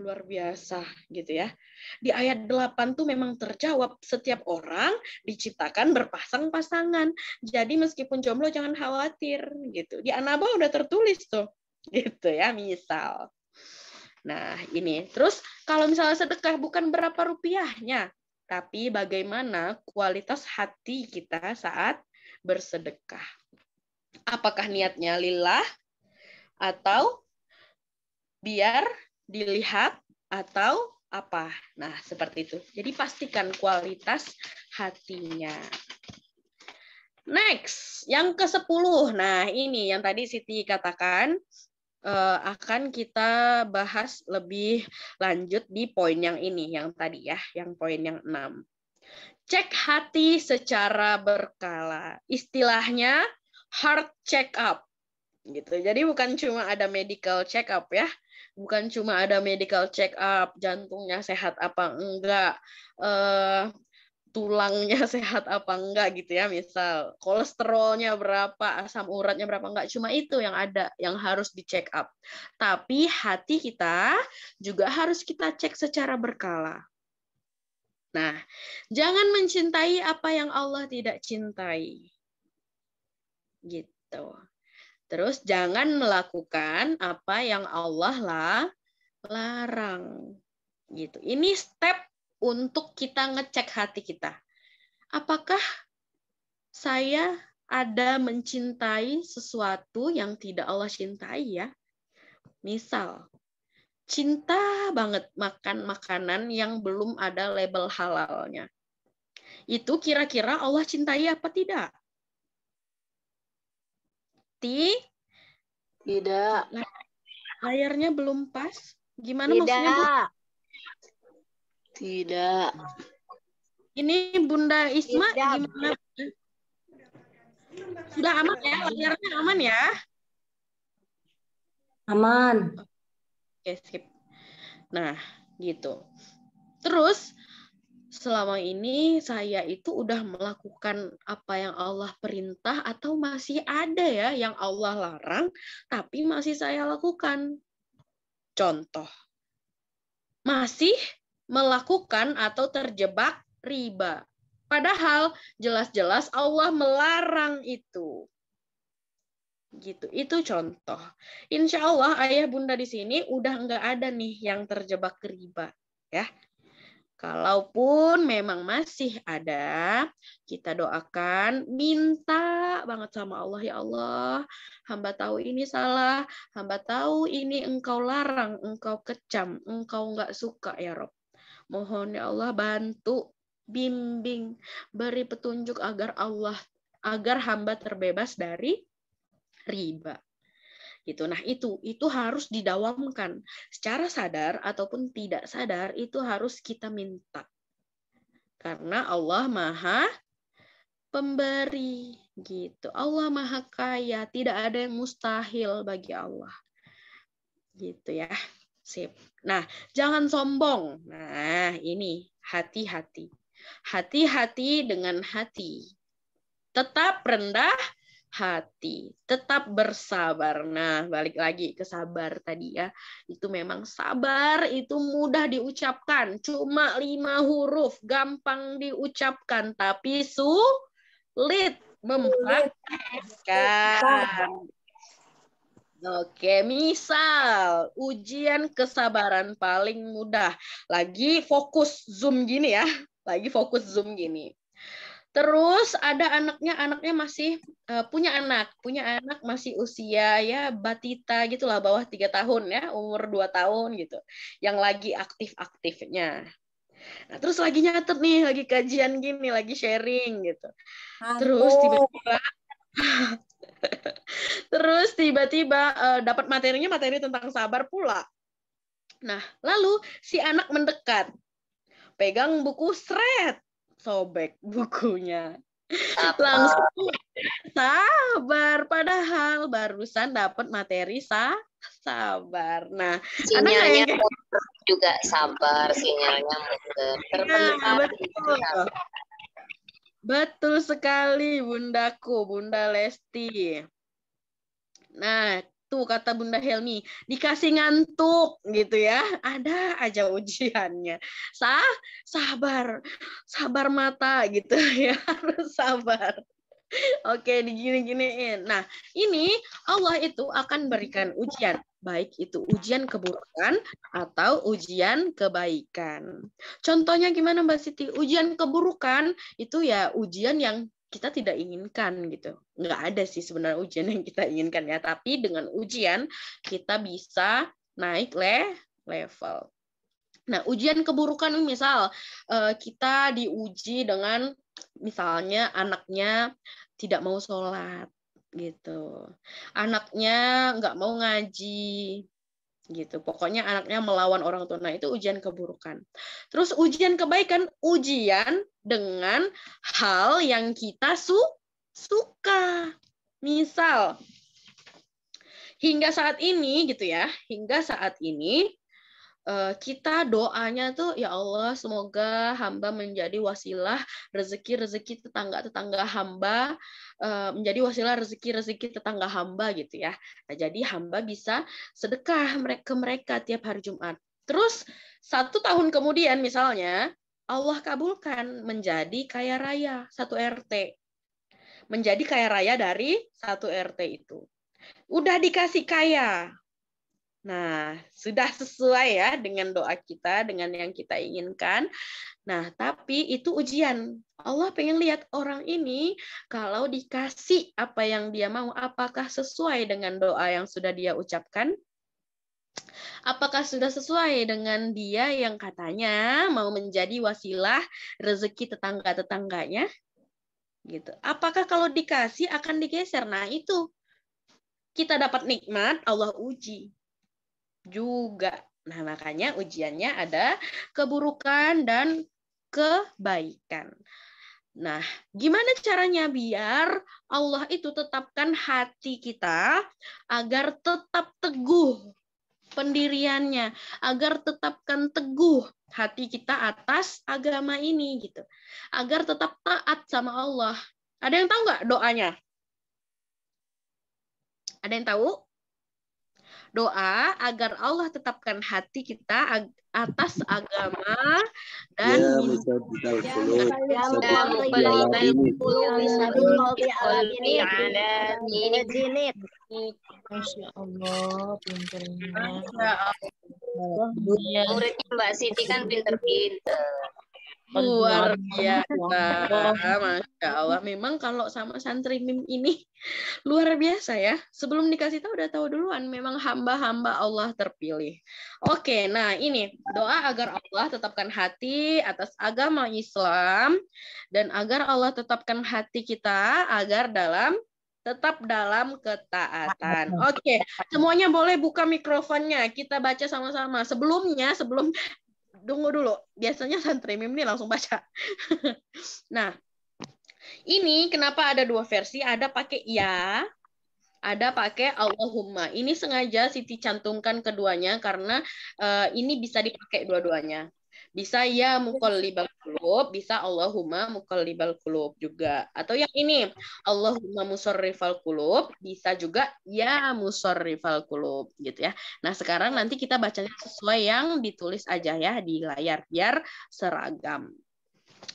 luar biasa gitu ya. Di ayat 8 tuh memang terjawab, setiap orang diciptakan berpasang-pasangan. Jadi meskipun jomblo jangan khawatir gitu. Di An-Naba udah tertulis tuh. Gitu ya, misal. Nah, ini. Terus kalau misalnya sedekah bukan berapa rupiahnya, tapi bagaimana kualitas hati kita saat bersedekah. Apakah niatnya lillah atau biar dilihat atau apa? Nah, seperti itu. Jadi pastikan kualitas hatinya. Next, yang ke-10. Nah, ini yang tadi Siti katakan akan kita bahas lebih lanjut di poin yang ini, yang tadi ya, yang poin yang 6. Cek hati secara berkala. Istilahnya heart check up. Gitu. Jadi bukan cuma ada medical check up ya. Bukan cuma ada medical check up, jantungnya sehat apa enggak, tulangnya sehat apa enggak gitu ya, misal kolesterolnya berapa, asam uratnya berapa, enggak cuma itu yang ada, yang harus di check up. Tapi hati kita juga harus kita cek secara berkala. Nah, jangan mencintai apa yang Allah tidak cintai. Gitu. Terus jangan melakukan apa yang Allah larang. Gitu. Ini step untuk kita ngecek hati kita. Apakah saya ada mencintai sesuatu yang tidak Allah cintai ya? Misal, cinta banget makan makanan yang belum ada label halalnya. Itu kira-kira Allah cintai apa tidak? Tidak. Layarnya belum pas. Gimana maksudnya, Bu? Tidak. Ini Bunda Isma gimana? Sudah aman ya? Layarnya aman ya? Aman. Oke, skip. Nah, gitu. Terus selama ini saya itu udah melakukan apa yang Allah perintah atau masih ada ya yang Allah larang tapi masih saya lakukan. Contoh, masih melakukan atau terjebak riba. Padahal jelas-jelas Allah melarang itu. Gitu, itu contoh. Insya Allah ayah bunda di sini udah nggak ada nih yang terjebak riba, ya. Kalaupun memang masih ada, kita doakan, minta banget sama Allah, ya Allah, hamba tahu ini salah, hamba tahu ini engkau larang, engkau kecam, engkau nggak suka ya Rob. Mohon ya Allah bantu, bimbing, beri petunjuk agar hamba terbebas dari riba. Gitu. Nah, itu harus didawamkan secara sadar ataupun tidak sadar, itu harus kita minta. Karena Allah Maha Pemberi gitu. Allah Maha Kaya, tidak ada yang mustahil bagi Allah. Gitu ya. Sip. Nah, jangan sombong. Nah, ini hati-hati. Hati-hati dengan hati. Tetap rendah hati, tetap bersabar. Nah, balik lagi ke sabar tadi ya. Itu memang sabar itu mudah diucapkan, cuma 5 huruf, gampang diucapkan, tapi sulit mempraktekkan. Oke, misal ujian kesabaran paling mudah. Lagi fokus Zoom gini ya. Lagi fokus Zoom gini. Terus ada anaknya masih punya anak masih usia ya batita gitulah, bawah 3 tahun ya, umur 2 tahun gitu. Yang lagi aktif-aktifnya. Nah, terus lagi nyatet nih, lagi kajian gini, lagi sharing gitu. Terus tiba-tiba dapat materi tentang sabar pula. Nah, lalu si anak mendekat. Pegang buku, sret. Sobek bukunya. Langsung sabar, padahal barusan dapat materi sabar. Nah, ada nggak Sinyalnya yang juga sabar, sinyalnya muter. betul. Betul sekali Bundaku, Bunda Lesti. Nah, tuh kata Bunda Helmi, dikasih ngantuk gitu ya. Ada aja ujiannya. Sabar. Sabar mata gitu ya. Harus sabar. Oke, digini-giniin. Nah, ini Allah itu akan berikan ujian. Baik itu ujian keburukan atau ujian kebaikan. Contohnya gimana Mbak Siti? Ujian keburukan itu ya ujian yang kita tidak inginkan gitu. Nggak ada sih sebenarnya ujian yang kita inginkan ya. Tapi dengan ujian kita bisa naik level. Nah, ujian keburukan misal kita diuji dengan misalnya anaknya tidak mau sholat gitu, anaknya nggak mau ngaji gitu, pokoknya anaknya melawan orang tua. Nah, itu ujian keburukan. Terus ujian kebaikan, ujian dengan hal yang kita suka. Misal hingga saat ini gitu ya, hingga saat ini kita doanya tuh ya Allah semoga hamba menjadi wasilah rezeki tetangga hamba, menjadi wasilah rezeki tetangga hamba gitu ya. Nah, jadi hamba bisa sedekah ke mereka tiap hari Jumat. Terus 1 tahun kemudian misalnya Allah kabulkan menjadi kaya raya 1 RT. Menjadi kaya raya dari 1 RT itu. Udah dikasih kaya. Nah, sudah sesuai ya dengan doa kita, dengan yang kita inginkan. Nah, tapi itu ujian. Allah pengen lihat orang ini kalau dikasih apa yang dia mau, apakah sesuai dengan doa yang sudah dia ucapkan? Apakah sudah sesuai dengan dia yang katanya mau menjadi wasilah rezeki tetangga-tetangganya? Gitu. Apakah kalau dikasih akan digeser? Nah, itu kita dapat nikmat, Allah uji juga. Nah, makanya ujiannya ada keburukan dan kebaikan. Nah, gimana caranya biar Allah itu tetapkan hati kita agar tetap teguh pendiriannya, agar tetapkan teguh hati kita atas agama ini gitu. Agar tetap taat sama Allah. Ada yang tahu nggak doanya? Ada yang tahu? Doa agar Allah tetapkan hati kita atas agama dan Masya Allah, pinternya. Muridnya Mbak Siti kan pinter-pinter. Luar biasa, Masya Allah. Memang kalau sama santri mim ini luar biasa ya. Sebelum dikasih tahu udah tahu duluan. Memang hamba-hamba Allah terpilih. Oke, nah ini doa agar Allah tetapkan hati atas agama Islam dan agar Allah tetapkan hati kita agar tetap dalam ketaatan. Oke, semuanya boleh buka mikrofonnya. Kita baca sama-sama. Sebelum tunggu dulu, biasanya santri mim ini langsung baca. Nah, ini kenapa ada 2 versi? Ada pakai ya, ada pakai Allahumma. Ini sengaja Siti cantumkan keduanya karena ini bisa dipakai dua-duanya. Bisa ya muqallibal qulub, bisa Allahumma muqallibal qulub juga. Atau yang ini, Allahumma musarrifal qulub, bisa juga ya musarrifal qulub gitu ya. Nah, sekarang nanti kita bacanya sesuai yang ditulis aja ya di layar biar seragam.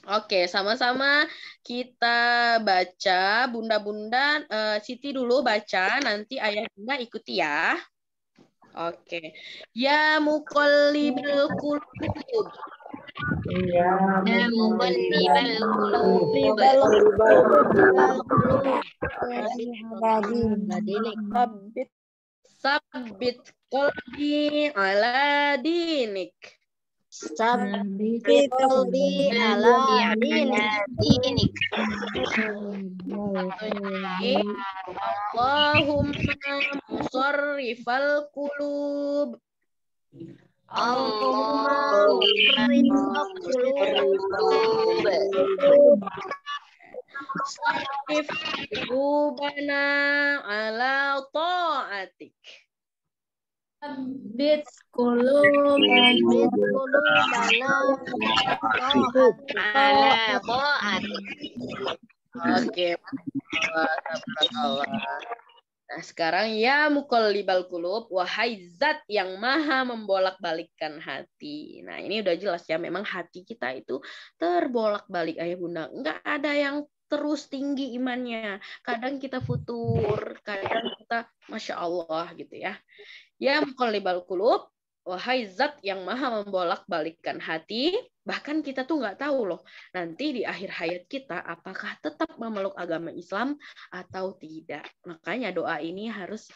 Oke, sama-sama kita baca. Bunda-bunda, Siti dulu baca, nanti ayah bunda ikuti ya. Oke. Ya muqallibal qulub. Ya muqallibal qulub. Sabbit qalbi ala dinik. Sabbit qalbi ala dinik. Allahumma musarrifal qulub. Allahumma sarrif qulubana ala ta'atik. Bit kulubana Ana boat. Oke. Tabarakallah. Nah, sekarang ya muqallibal qulub, wahai zat yang maha membolak-balikkan hati. Nah, ini udah jelas ya, memang hati kita itu terbolak-balik ayah bunda. Enggak ada yang terus tinggi imannya. Kadang kita futur, kadang kita Masya Allah gitu ya. Ya muqallibal qulub, wahai zat yang maha membolak-balikkan hati. Bahkan kita tuh nggak tahu loh, nanti di akhir hayat kita apakah tetap memeluk agama Islam atau tidak. Makanya doa ini harus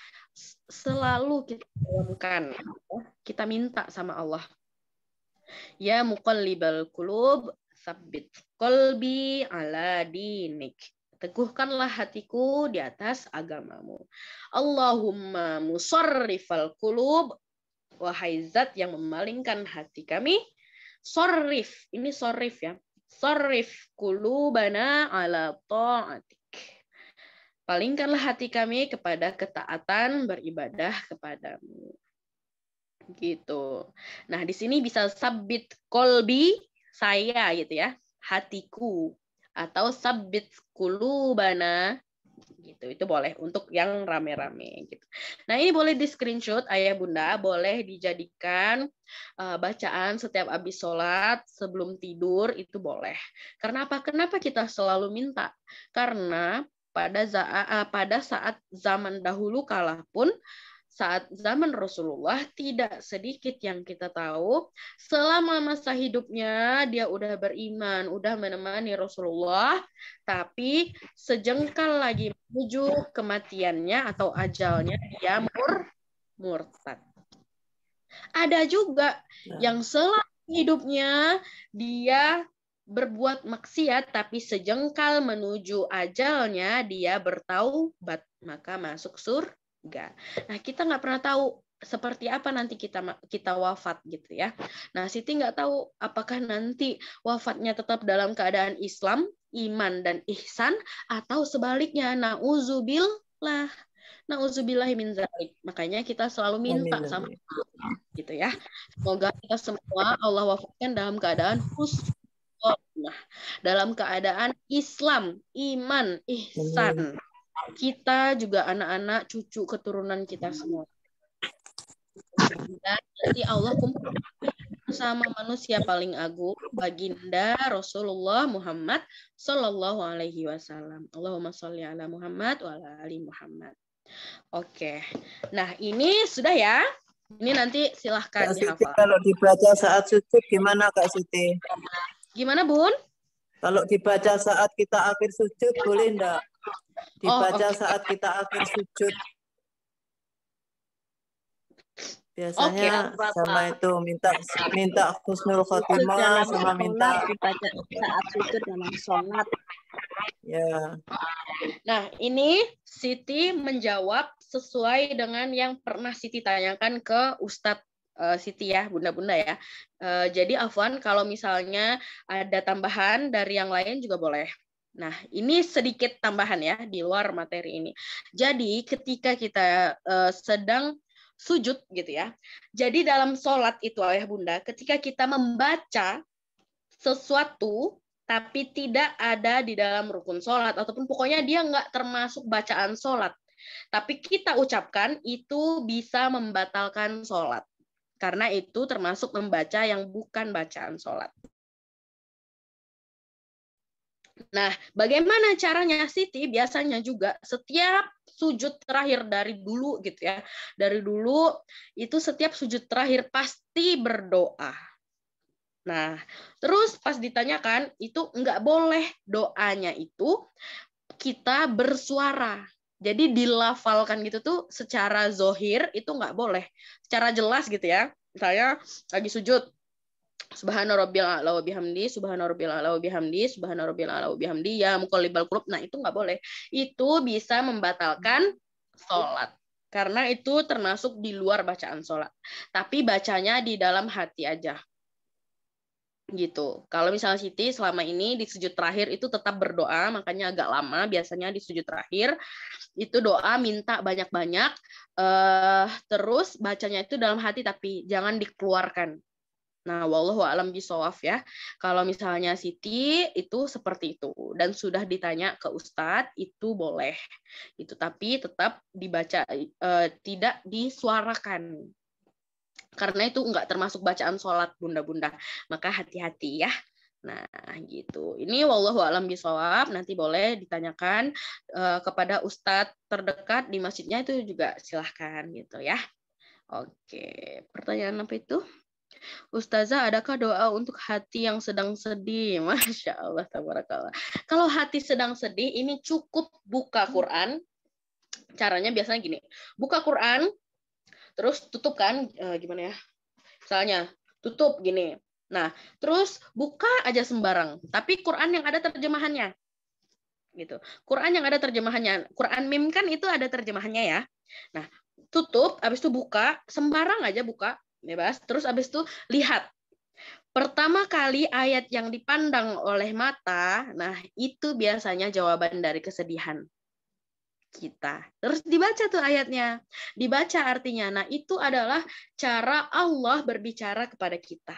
selalu kita dalamkan. Kita minta sama Allah. Ya muqallibal qulub, tsabbit qalbi ala dinik. Teguhkanlah hatiku di atas agamamu. Allahumma musarrifal qulub, wahai zat yang memalingkan hati kami. Sorrif, ini sorrif ya. Sorrif kulubana ala ta'atik. Palingkanlah hati kami kepada ketaatan beribadah kepadamu. Gitu. Nah, di sini bisa sabit kolbi, saya gitu ya. Hatiku. Atau sabit kulubana. Gitu. Itu boleh untuk yang rame-rame gitu. Nah, ini boleh di screenshot ayah bunda, boleh dijadikan bacaan setiap habis sholat sebelum tidur, itu boleh. Karena apa? Kenapa kita selalu minta? Karena pada saat zaman dahulu kala pun, saat zaman Rasulullah, tidak sedikit yang kita tahu selama masa hidupnya dia udah beriman, udah menemani Rasulullah, tapi sejengkal lagi menuju kematiannya atau ajalnya dia murtad. Ada juga yang selama hidupnya dia berbuat maksiat, tapi sejengkal menuju ajalnya dia bertaubat, maka masuk surga. Nah, kita nggak pernah tahu seperti apa nanti kita wafat gitu ya. Nah, Siti nggak tahu apakah nanti wafatnya tetap dalam keadaan Islam, iman dan ihsan, atau sebaliknya, nauzubillah. Nauzubillahi min dzalik. Makanya kita selalu minta sama Allah gitu ya. Semoga kita semua Allah wafatkan dalam keadaan husnul, dalam keadaan Islam, iman, ihsan. Kita juga anak-anak, cucu, keturunan kita semua. Dan nanti Allah kumpul sama manusia paling agung, baginda Rasulullah Muhammad Sallallahu Alaihi Wasallam. Allahumma sholli ala Muhammad wa ala ali Muhammad. Oke, nah ini sudah ya. Ini nanti silahkan dihafal. Kalau dibaca saat sujud gimana Kak Siti? Gimana Bun? Kalau dibaca saat kita akhir sujud boleh enggak? Dibaca saat kita akhir sujud. Biasanya sama itu minta husnul khotimah, sama minta dibaca saat sujud dalam sholat. Ya. Nah, ini Siti menjawab sesuai dengan yang pernah Siti tanyakan ke Ustadz Siti ya, bunda-bunda ya. Jadi Afwan, kalau misalnya ada tambahan dari yang lain juga boleh. Nah, ini sedikit tambahan ya di luar materi ini. Jadi ketika kita sedang sujud gitu ya. Jadi dalam sholat itu ayah bunda, ketika kita membaca sesuatu tapi tidak ada di dalam rukun sholat, ataupun pokoknya dia nggak termasuk bacaan sholat, tapi kita ucapkan, itu bisa membatalkan sholat. Karena itu termasuk membaca yang bukan bacaan sholat. Nah, bagaimana caranya Siti? Biasanya juga setiap sujud terakhir dari dulu gitu ya. Dari dulu itu setiap sujud terakhir pasti berdoa. Nah, terus pas ditanyakan itu nggak boleh doanya itu kita bersuara. Jadi dilafalkan gitu tuh secara zohir itu nggak boleh. Secara jelas gitu ya. Misalnya lagi sujud. Subhana rabbil a'la wa bihamdi, subhana rabbil a'la wa bihamdi, subhana rabbil a'la wa bihamdi, ya muqallibal qulub. Nah, itu nggak boleh. Itu bisa membatalkan sholat. Karena itu termasuk di luar bacaan sholat. Tapi bacanya di dalam hati aja. Gitu. Kalau misalnya Siti selama ini di sujud terakhir itu tetap berdoa, makanya agak lama biasanya di sujud terakhir itu doa minta banyak-banyak, terus bacanya itu dalam hati tapi jangan dikeluarkan. Nah, wallahu a'lam bishawab ya. Kalau misalnya Siti itu seperti itu dan sudah ditanya ke Ustadz itu boleh. Itu tapi tetap dibaca, tidak disuarakan. Karena itu enggak termasuk bacaan sholat bunda-bunda. Maka hati-hati ya. Nah, gitu. Ini wallahu a'lam bishawab. Nanti boleh ditanyakan kepada ustadz terdekat di masjidnya itu juga silahkan gitu ya. Oke, pertanyaan apa itu? Ustazah, adakah doa untuk hati yang sedang sedih? Masya Allah, tabarakallah. Kalau hati sedang sedih, ini cukup buka Quran. Caranya biasanya gini. Buka Quran, terus tutup kan, gimana ya? Misalnya, tutup gini. Nah, terus buka aja sembarang. Tapi Quran yang ada terjemahannya. Gitu. Quran yang ada terjemahannya. Quran Mim kan itu ada terjemahannya ya. Nah, tutup, habis itu buka, sembarang aja buka, bebas. Terus habis itu lihat. Pertama kali ayat yang dipandang oleh mata, nah itu biasanya jawaban dari kesedihan kita. Terus dibaca tuh ayatnya. Dibaca artinya. Nah, itu adalah cara Allah berbicara kepada kita.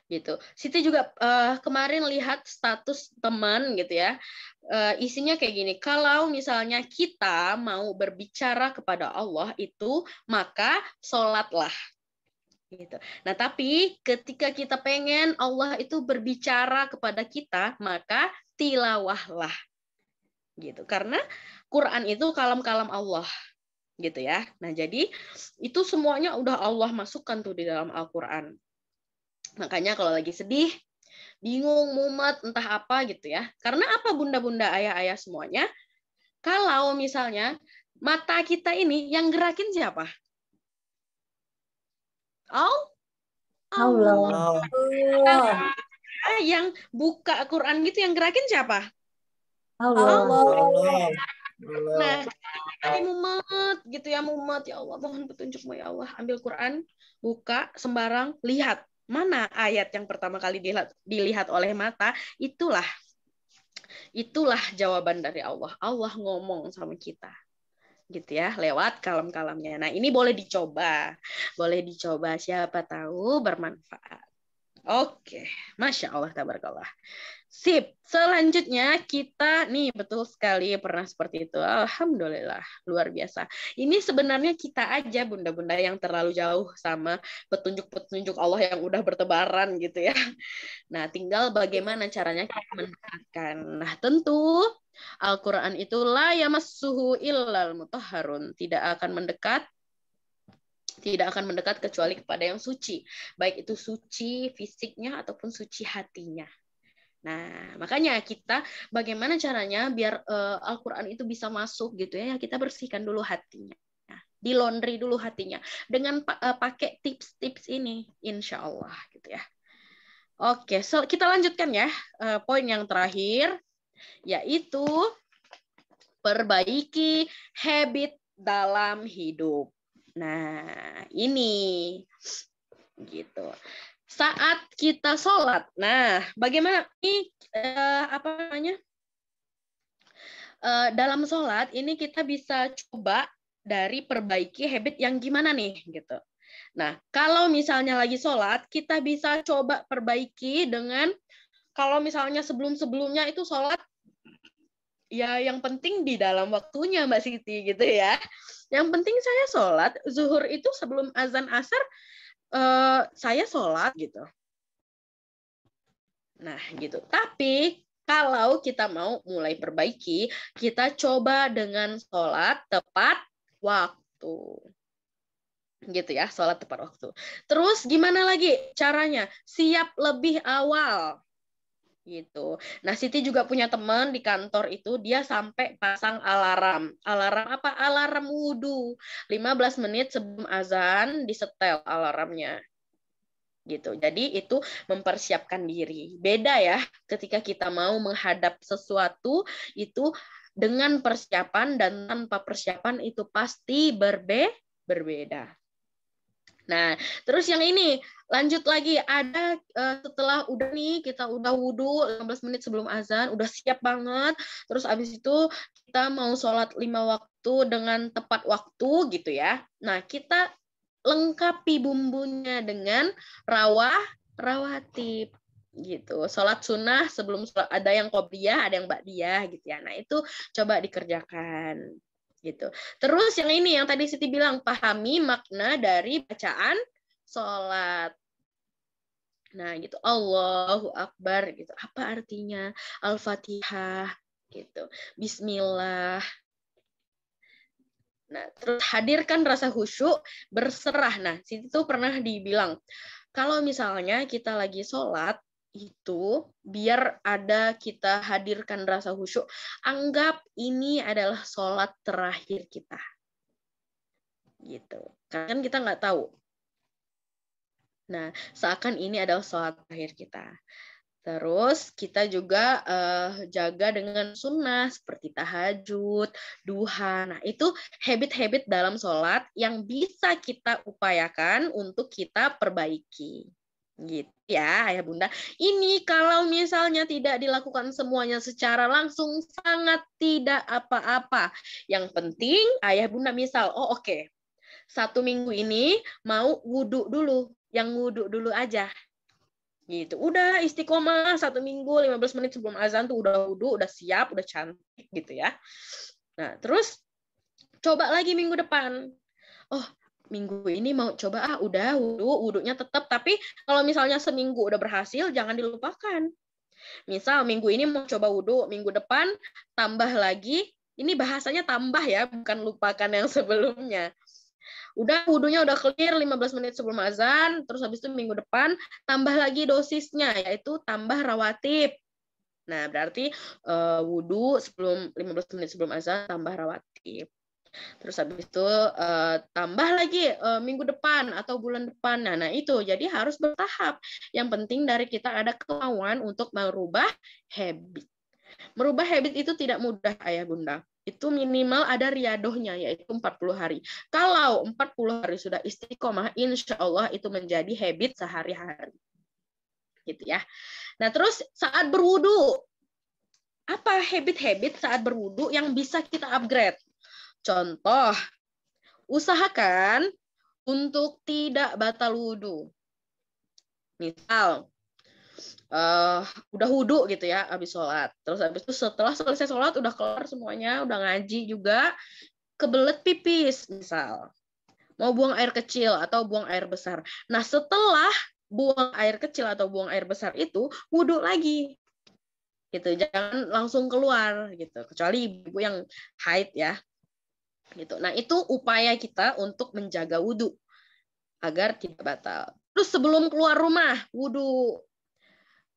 Gitu. Siti juga kemarin lihat status teman gitu ya. Isinya kayak gini. Kalau misalnya kita mau berbicara kepada Allah itu, maka sholatlah. Gitu. Nah, tapi ketika kita pengen Allah itu berbicara kepada kita, maka tilawahlah. Gitu. Karena Quran itu kalam-kalam Allah. Gitu ya. Nah, jadi itu semuanya udah Allah masukkan tuh di dalam Al-Quran. Makanya kalau lagi sedih, bingung, mumet, entah apa gitu ya. Karena apa bunda-bunda, ayah-ayah semuanya? Kalau misalnya mata kita ini yang gerakin siapa? Allah. Yang buka Quran gitu yang gerakin siapa? Allah. Nah, tadi mumet gitu ya, mumet, ya Allah mohon petunjukmu ya Allah. Ambil Quran, buka sembarang, lihat mana ayat yang pertama kali dilihat oleh mata, itulah jawaban dari Allah. Allah ngomong sama kita. Gitu ya, lewat kalam-kalamnya. Nah, ini boleh dicoba. Siapa tahu bermanfaat. Oke, Masya Allah, tabarakallah. Sip, selanjutnya kita nih betul sekali pernah seperti itu. Alhamdulillah, luar biasa. Ini sebenarnya kita aja bunda-bunda yang terlalu jauh sama petunjuk-petunjuk Allah yang udah bertebaran gitu ya. Nah, tinggal bagaimana caranya kita mendekatkan. Nah, tentu Al-Quran itu la yamassuhu illal mutahharun, tidak akan mendekat kecuali kepada yang suci, baik itu suci fisiknya ataupun suci hatinya. Nah, makanya kita bagaimana caranya biar Al-Quran itu bisa masuk gitu ya, kita bersihkan dulu hatinya. Di laundry dulu hatinya dengan pakai tips-tips ini, insya Allah gitu ya. Oke, kita lanjutkan ya. Poin yang terakhir yaitu perbaiki habit dalam hidup. Nah, ini gitu. Saat kita sholat, nah bagaimana ini dalam sholat ini kita bisa coba dari perbaiki habit yang gimana nih gitu. Nah, kalau misalnya lagi sholat, kita bisa coba perbaiki dengan kalau misalnya sebelum-sebelumnya itu sholat, ya yang penting di dalam waktunya Mbak Siti gitu ya. Yang penting saya sholat, zuhur itu sebelum azan asar, saya sholat gitu. Nah gitu. Tapi kalau kita mau mulai perbaiki, kita coba dengan sholat tepat waktu. Gitu ya, sholat tepat waktu. Terus gimana lagi caranya? Siap lebih awal. Gitu. Nah, Siti juga punya teman di kantor itu, dia sampai pasang alarm. Alarm apa? Alarm wudhu. 15 menit sebelum azan disetel alarmnya. Gitu. Jadi itu mempersiapkan diri. Beda ya, ketika kita mau menghadap sesuatu itu dengan persiapan dan tanpa persiapan itu pasti berbeda. Nah, terus yang ini lanjut lagi ada setelah udah nih kita udah wudhu 15 menit sebelum azan, udah siap banget. Terus abis itu kita mau sholat 5 waktu dengan tepat waktu gitu ya. Nah, kita lengkapi bumbunya dengan rawatib gitu. Sholat sunnah sebelum sholat, ada yang qobliyah, ada yang ba'diyah gitu ya. Nah, itu coba dikerjakan gitu. Terus yang ini yang tadi Siti bilang, pahami makna dari bacaan sholat. Nah, gitu. Allahu Akbar gitu. Apa artinya? Al-Fatihah gitu. Bismillah. Nah, terus hadirkan rasa khusyuk, berserah. Nah, Siti tuh pernah dibilang, kalau misalnya kita lagi sholat, itu biar ada kita hadirkan rasa khusyuk, anggap ini adalah sholat terakhir kita gitu, kan kita nggak tahu. Nah, seakan ini adalah sholat terakhir kita. Terus kita juga jaga dengan sunnah seperti tahajud, duha. Nah, itu habit-habit dalam sholat yang bisa kita upayakan untuk kita perbaiki. Gitu ya, Ayah Bunda. Ini kalau misalnya tidak dilakukan semuanya secara langsung, sangat tidak apa-apa. Yang penting Ayah Bunda misal, oke. 1 minggu ini mau wudhu dulu, yang wudhu dulu aja. Gitu. Udah istiqomah 1 minggu 15 menit sebelum azan tuh udah wudhu, udah siap, udah cantik gitu ya. Nah, terus coba lagi minggu depan. Oh, minggu ini mau coba udah wudhunya tetap, tapi kalau misalnya seminggu udah berhasil jangan dilupakan. Misal minggu ini mau coba wudhu, minggu depan tambah lagi. Ini bahasanya tambah ya, bukan lupakan yang sebelumnya. Udah wudhunya udah clear 15 menit sebelum azan, terus habis itu minggu depan tambah lagi dosisnya, yaitu tambah rawatib. Nah, berarti wudhu 15 menit sebelum azan tambah rawatib. Terus habis itu tambah lagi minggu depan atau bulan depan. Nah, itu jadi harus bertahap. Yang penting dari kita ada kemauan untuk merubah habit. Merubah habit itu tidak mudah, Ayah Bunda. Itu minimal ada riadohnya, yaitu 40 hari. Kalau 40 hari sudah istiqomah, insya Allah itu menjadi habit sehari-hari. Gitu ya. Nah, terus saat berwudu, apa habit-habit saat berwudu yang bisa kita upgrade? Contoh, usahakan untuk tidak batal wudhu. Misal, udah wudhu gitu ya, habis sholat. Terus habis itu setelah selesai sholat, udah kelar semuanya, udah ngaji juga, kebelet pipis misal. Mau buang air kecil atau buang air besar. Nah, setelah buang air kecil atau buang air besar itu, wudhu lagi. Gitu, jangan langsung keluar gitu. Kecuali ibu yang haid ya. Gitu. Nah, itu upaya kita untuk menjaga wudhu agar tidak batal. Terus sebelum keluar rumah, wudhu.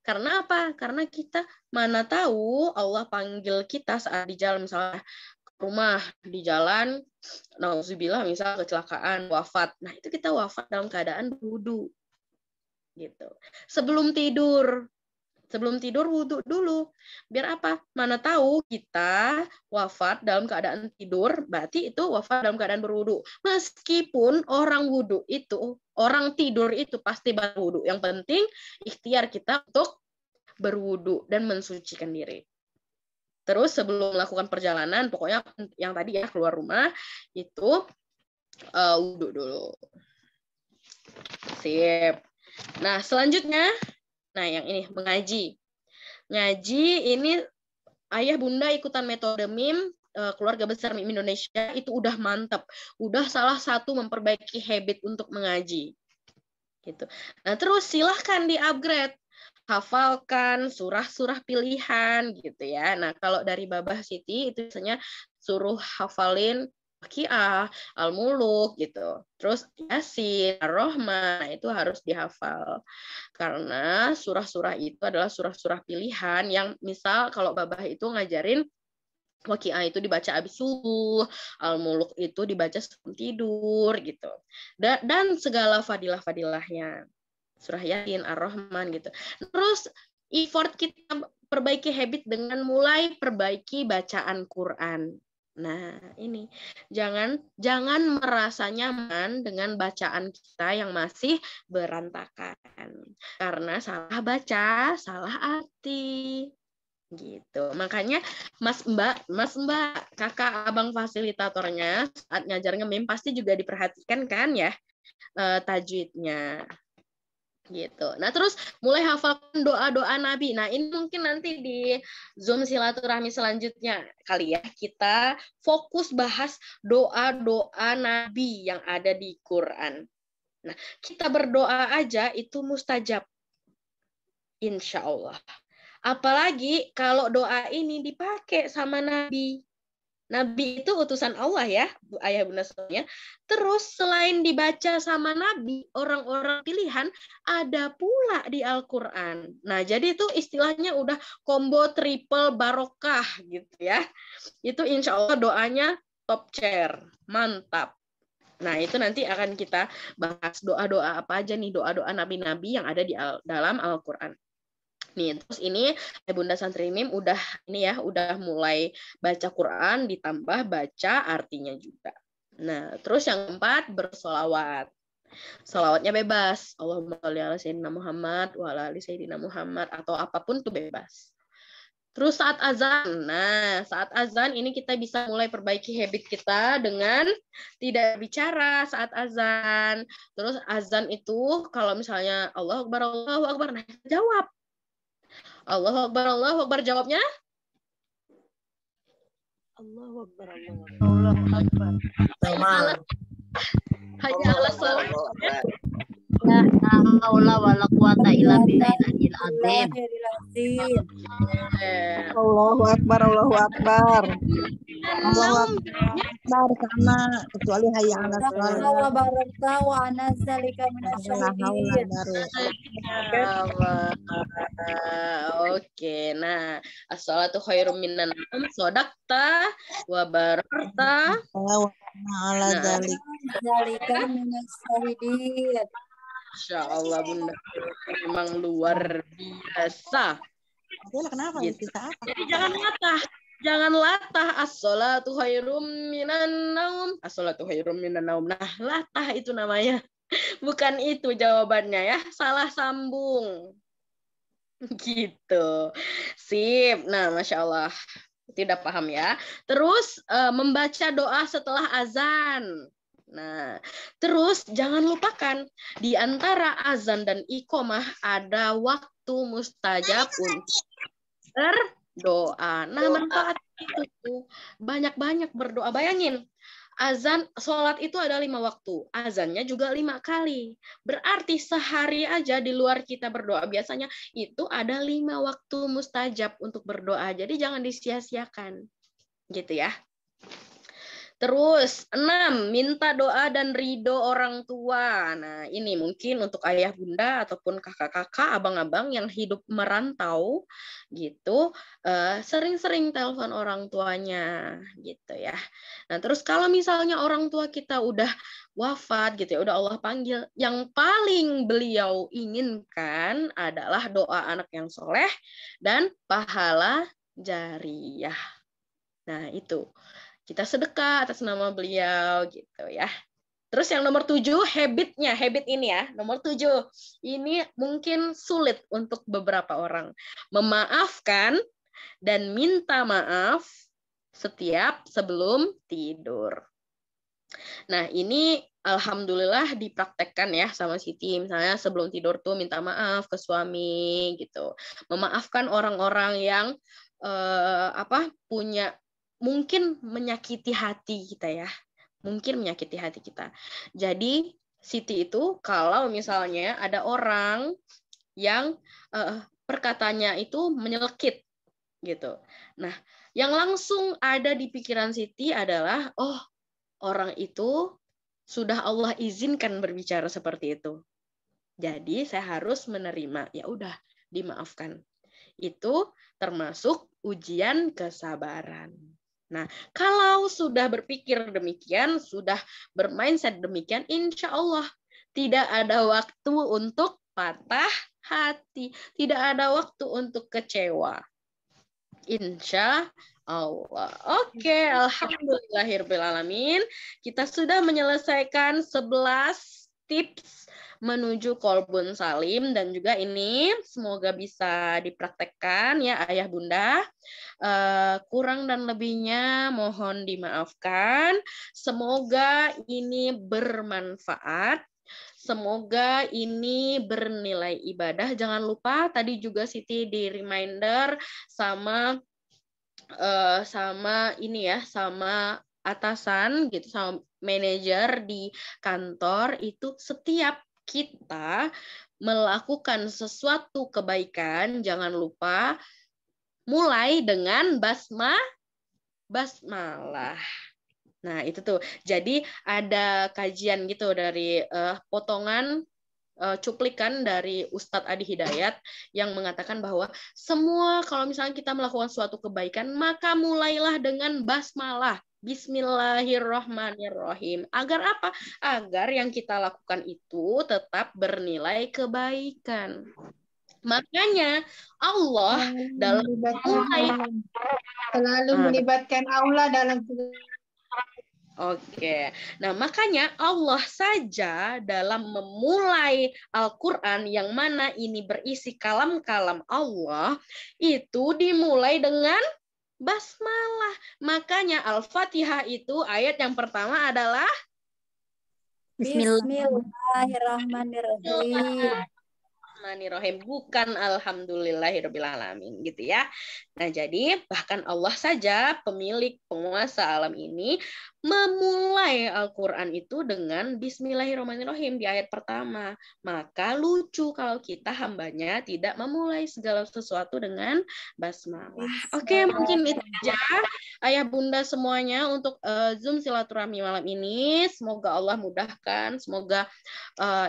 Karena apa? Karena kita mana tahu Allah panggil kita saat di jalan, misalnya ke rumah, di jalan, nauzubillah misal kecelakaan, wafat. Nah, itu kita wafat dalam keadaan wudhu. Gitu. Sebelum tidur wudhu dulu. Biar apa? Mana tahu kita wafat dalam keadaan tidur, berarti itu wafat dalam keadaan berwudhu. Meskipun orang tidur itu pasti batal wudhu. Yang penting ikhtiar kita untuk berwudhu dan mensucikan diri. Terus sebelum melakukan perjalanan, pokoknya yang tadi ya keluar rumah, itu wudhu dulu. Sip. Nah, selanjutnya, yang ini mengaji. Ngaji ini Ayah Bunda ikutan metode MIM, keluarga besar MIM Indonesia, itu udah mantap. Udah salah satu memperbaiki habit untuk mengaji. Gitu. Nah, terus silahkan di-upgrade. Hafalkan surah-surah pilihan gitu ya. Nah, kalau dari Babah Siti itu biasanya suruh hafalin Waqiah, Al-Muluk gitu. Terus Yasin, Ar-Rahman, itu harus dihafal. Karena surah-surah itu adalah surah-surah pilihan yang misal kalau Babah itu ngajarin Waqiah itu dibaca habis subuh, Al-Muluk itu dibaca sebelum tidur gitu. Dan segala fadilah-fadilahnya. Surah Yasin, Ar-Rahman gitu. Terus effort kita perbaiki habit dengan mulai perbaiki bacaan Quran. Nah, ini jangan merasa nyaman dengan bacaan kita yang masih berantakan. Karena salah baca, salah arti. Gitu. Makanya Mas Mbak, kakak abang fasilitatornya saat ngajar nge-meme pasti juga diperhatikan kan ya tajwidnya. Gitu. Nah, terus mulai hafalkan doa-doa Nabi. Nah, ini mungkin nanti di Zoom silaturahmi selanjutnya kali ya. Kita fokus bahas doa-doa Nabi yang ada di Quran. Nah, kita berdoa aja itu mustajab. Insya Allah. Apalagi kalau doa ini dipakai sama Nabi. Nabi itu utusan Allah ya, ayah bunda semuanya. Terus selain dibaca sama Nabi, orang-orang pilihan ada pula di Al-Quran. Nah, jadi itu istilahnya udah combo triple barokah gitu ya. Itu insya Allah doanya top chair, mantap. Nah, itu nanti akan kita bahas doa-doa apa aja nih, doa-doa nabi-nabi yang ada di dalam Al-Quran. Nih, terus ini Bunda Santri Mim udah mulai baca Quran ditambah baca artinya juga. Nah, terus yang keempat bersolawat. Solawatnya bebas. Allahumma sholli ala sayyidina Muhammad wa ala ali sayyidina Muhammad atau apapun tuh bebas. Terus saat azan. Nah, saat azan ini kita bisa mulai perbaiki habit kita dengan tidak bicara saat azan. Terus azan itu kalau misalnya Allahu Akbar, nah jawab. Allahu Akbar, jawabnya? Allahu Akbar. Hanya Allah sholat. La haula wala quwata illa billahil azim. Allahu Akbar, Allahu Akbar. Allahu Akbar sama kecuali hayya 'alas shalah. Wa baraka wa anzalika minasyaitin. Oke, nah as-shalatu khairum minan naum, sodakta wa barakta Wa ala Zalika minasyaitin. Masya Allah Bunda, memang luar biasa. Kenapa? Gitu. Bisa apa? Jadi jangan latah. As-sholatu khairum minan naum. As-sholatu khairum minan naum. Nah, latah itu namanya. Bukan itu jawabannya ya. Salah sambung. Gitu. Sip. Nah, Masya Allah. Tidak paham ya. Terus membaca doa setelah azan. Nah, terus jangan lupakan di antara azan dan iqomah ada waktu mustajab untuk berdoa. Nah, manfaat itu tuh banyak-banyak berdoa. Bayangin, azan sholat itu ada 5 waktu, azannya juga 5 kali. Berarti sehari aja di luar kita berdoa biasanya itu ada 5 waktu mustajab untuk berdoa. Jadi jangan disia-siakan, gitu ya. Terus 6, minta doa dan ridho orang tua. Nah, ini mungkin untuk ayah bunda ataupun kakak-kakak, abang-abang yang hidup merantau gitu, sering-sering telepon orang tuanya gitu ya. Nah, terus kalau misalnya orang tua kita udah wafat gitu ya, udah Allah panggil, yang paling beliau inginkan adalah doa anak yang soleh dan pahala jariyah. Nah, itu. Kita sedekah atas nama beliau gitu ya. Terus yang nomor 7, habit ini ya. Nomor 7, ini mungkin sulit untuk beberapa orang. Memaafkan dan minta maaf setiap sebelum tidur. Nah, ini alhamdulillah dipraktekkan ya sama Siti. Misalnya sebelum tidur tuh minta maaf ke suami gitu. Memaafkan orang-orang yang punya mungkin menyakiti hati kita ya. Mungkin menyakiti hati kita. Jadi Siti itu kalau misalnya ada orang yang perkataannya itu menyelekit gitu. Nah, yang langsung ada di pikiran Siti adalah, oh, orang itu sudah Allah izinkan berbicara seperti itu. Jadi saya harus menerima. Ya udah, dimaafkan. Itu termasuk ujian kesabaran. Nah, kalau sudah berpikir demikian, sudah bermindset demikian, insya Allah tidak ada waktu untuk patah hati, tidak ada waktu untuk kecewa. Insya Allah. Oke, alhamdulillahirrahmanirrahim. Kita sudah menyelesaikan 11 tips menuju kolbun salim, dan juga ini semoga bisa dipraktekkan ya ayah bunda. Kurang dan lebihnya mohon dimaafkan. Semoga ini bermanfaat. Semoga ini bernilai ibadah. Jangan lupa tadi juga Siti di reminder sama ini ya, sama atasan gitu, sama manajer di kantor itu, setiap kita melakukan sesuatu kebaikan jangan lupa mulai dengan basmalah. Nah, itu tuh. Jadi ada kajian gitu dari potongan cuplikan dari Ustadz Adi Hidayat yang mengatakan bahwa semua kalau misalnya kita melakukan suatu kebaikan, maka mulailah dengan basmalah. Bismillahirrahmanirrahim. Agar apa? Agar yang kita lakukan itu tetap bernilai kebaikan. Makanya Allah dalam selalu melibatkan Allah dalam. Oke, nah makanya Allah saja dalam memulai Al-Quran yang mana ini berisi kalam-kalam Allah, itu dimulai dengan basmalah. Makanya Al-Fatihah itu ayat yang pertama adalah Bismillahirrahmanirrahim. Bukan alhamdulillahirrahmanirrahim gitu ya. Nah, jadi bahkan Allah saja pemilik penguasa alam ini memulai Al-Quran itu dengan Bismillahirrahmanirrahim di ayat pertama. Maka lucu kalau kita hambanya tidak memulai segala sesuatu dengan basmalah. Oke, mungkin itu aja ayah bunda semuanya untuk Zoom silaturahmi malam ini. Semoga Allah mudahkan, semoga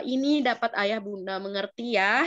ini dapat ayah bunda mengerti ya.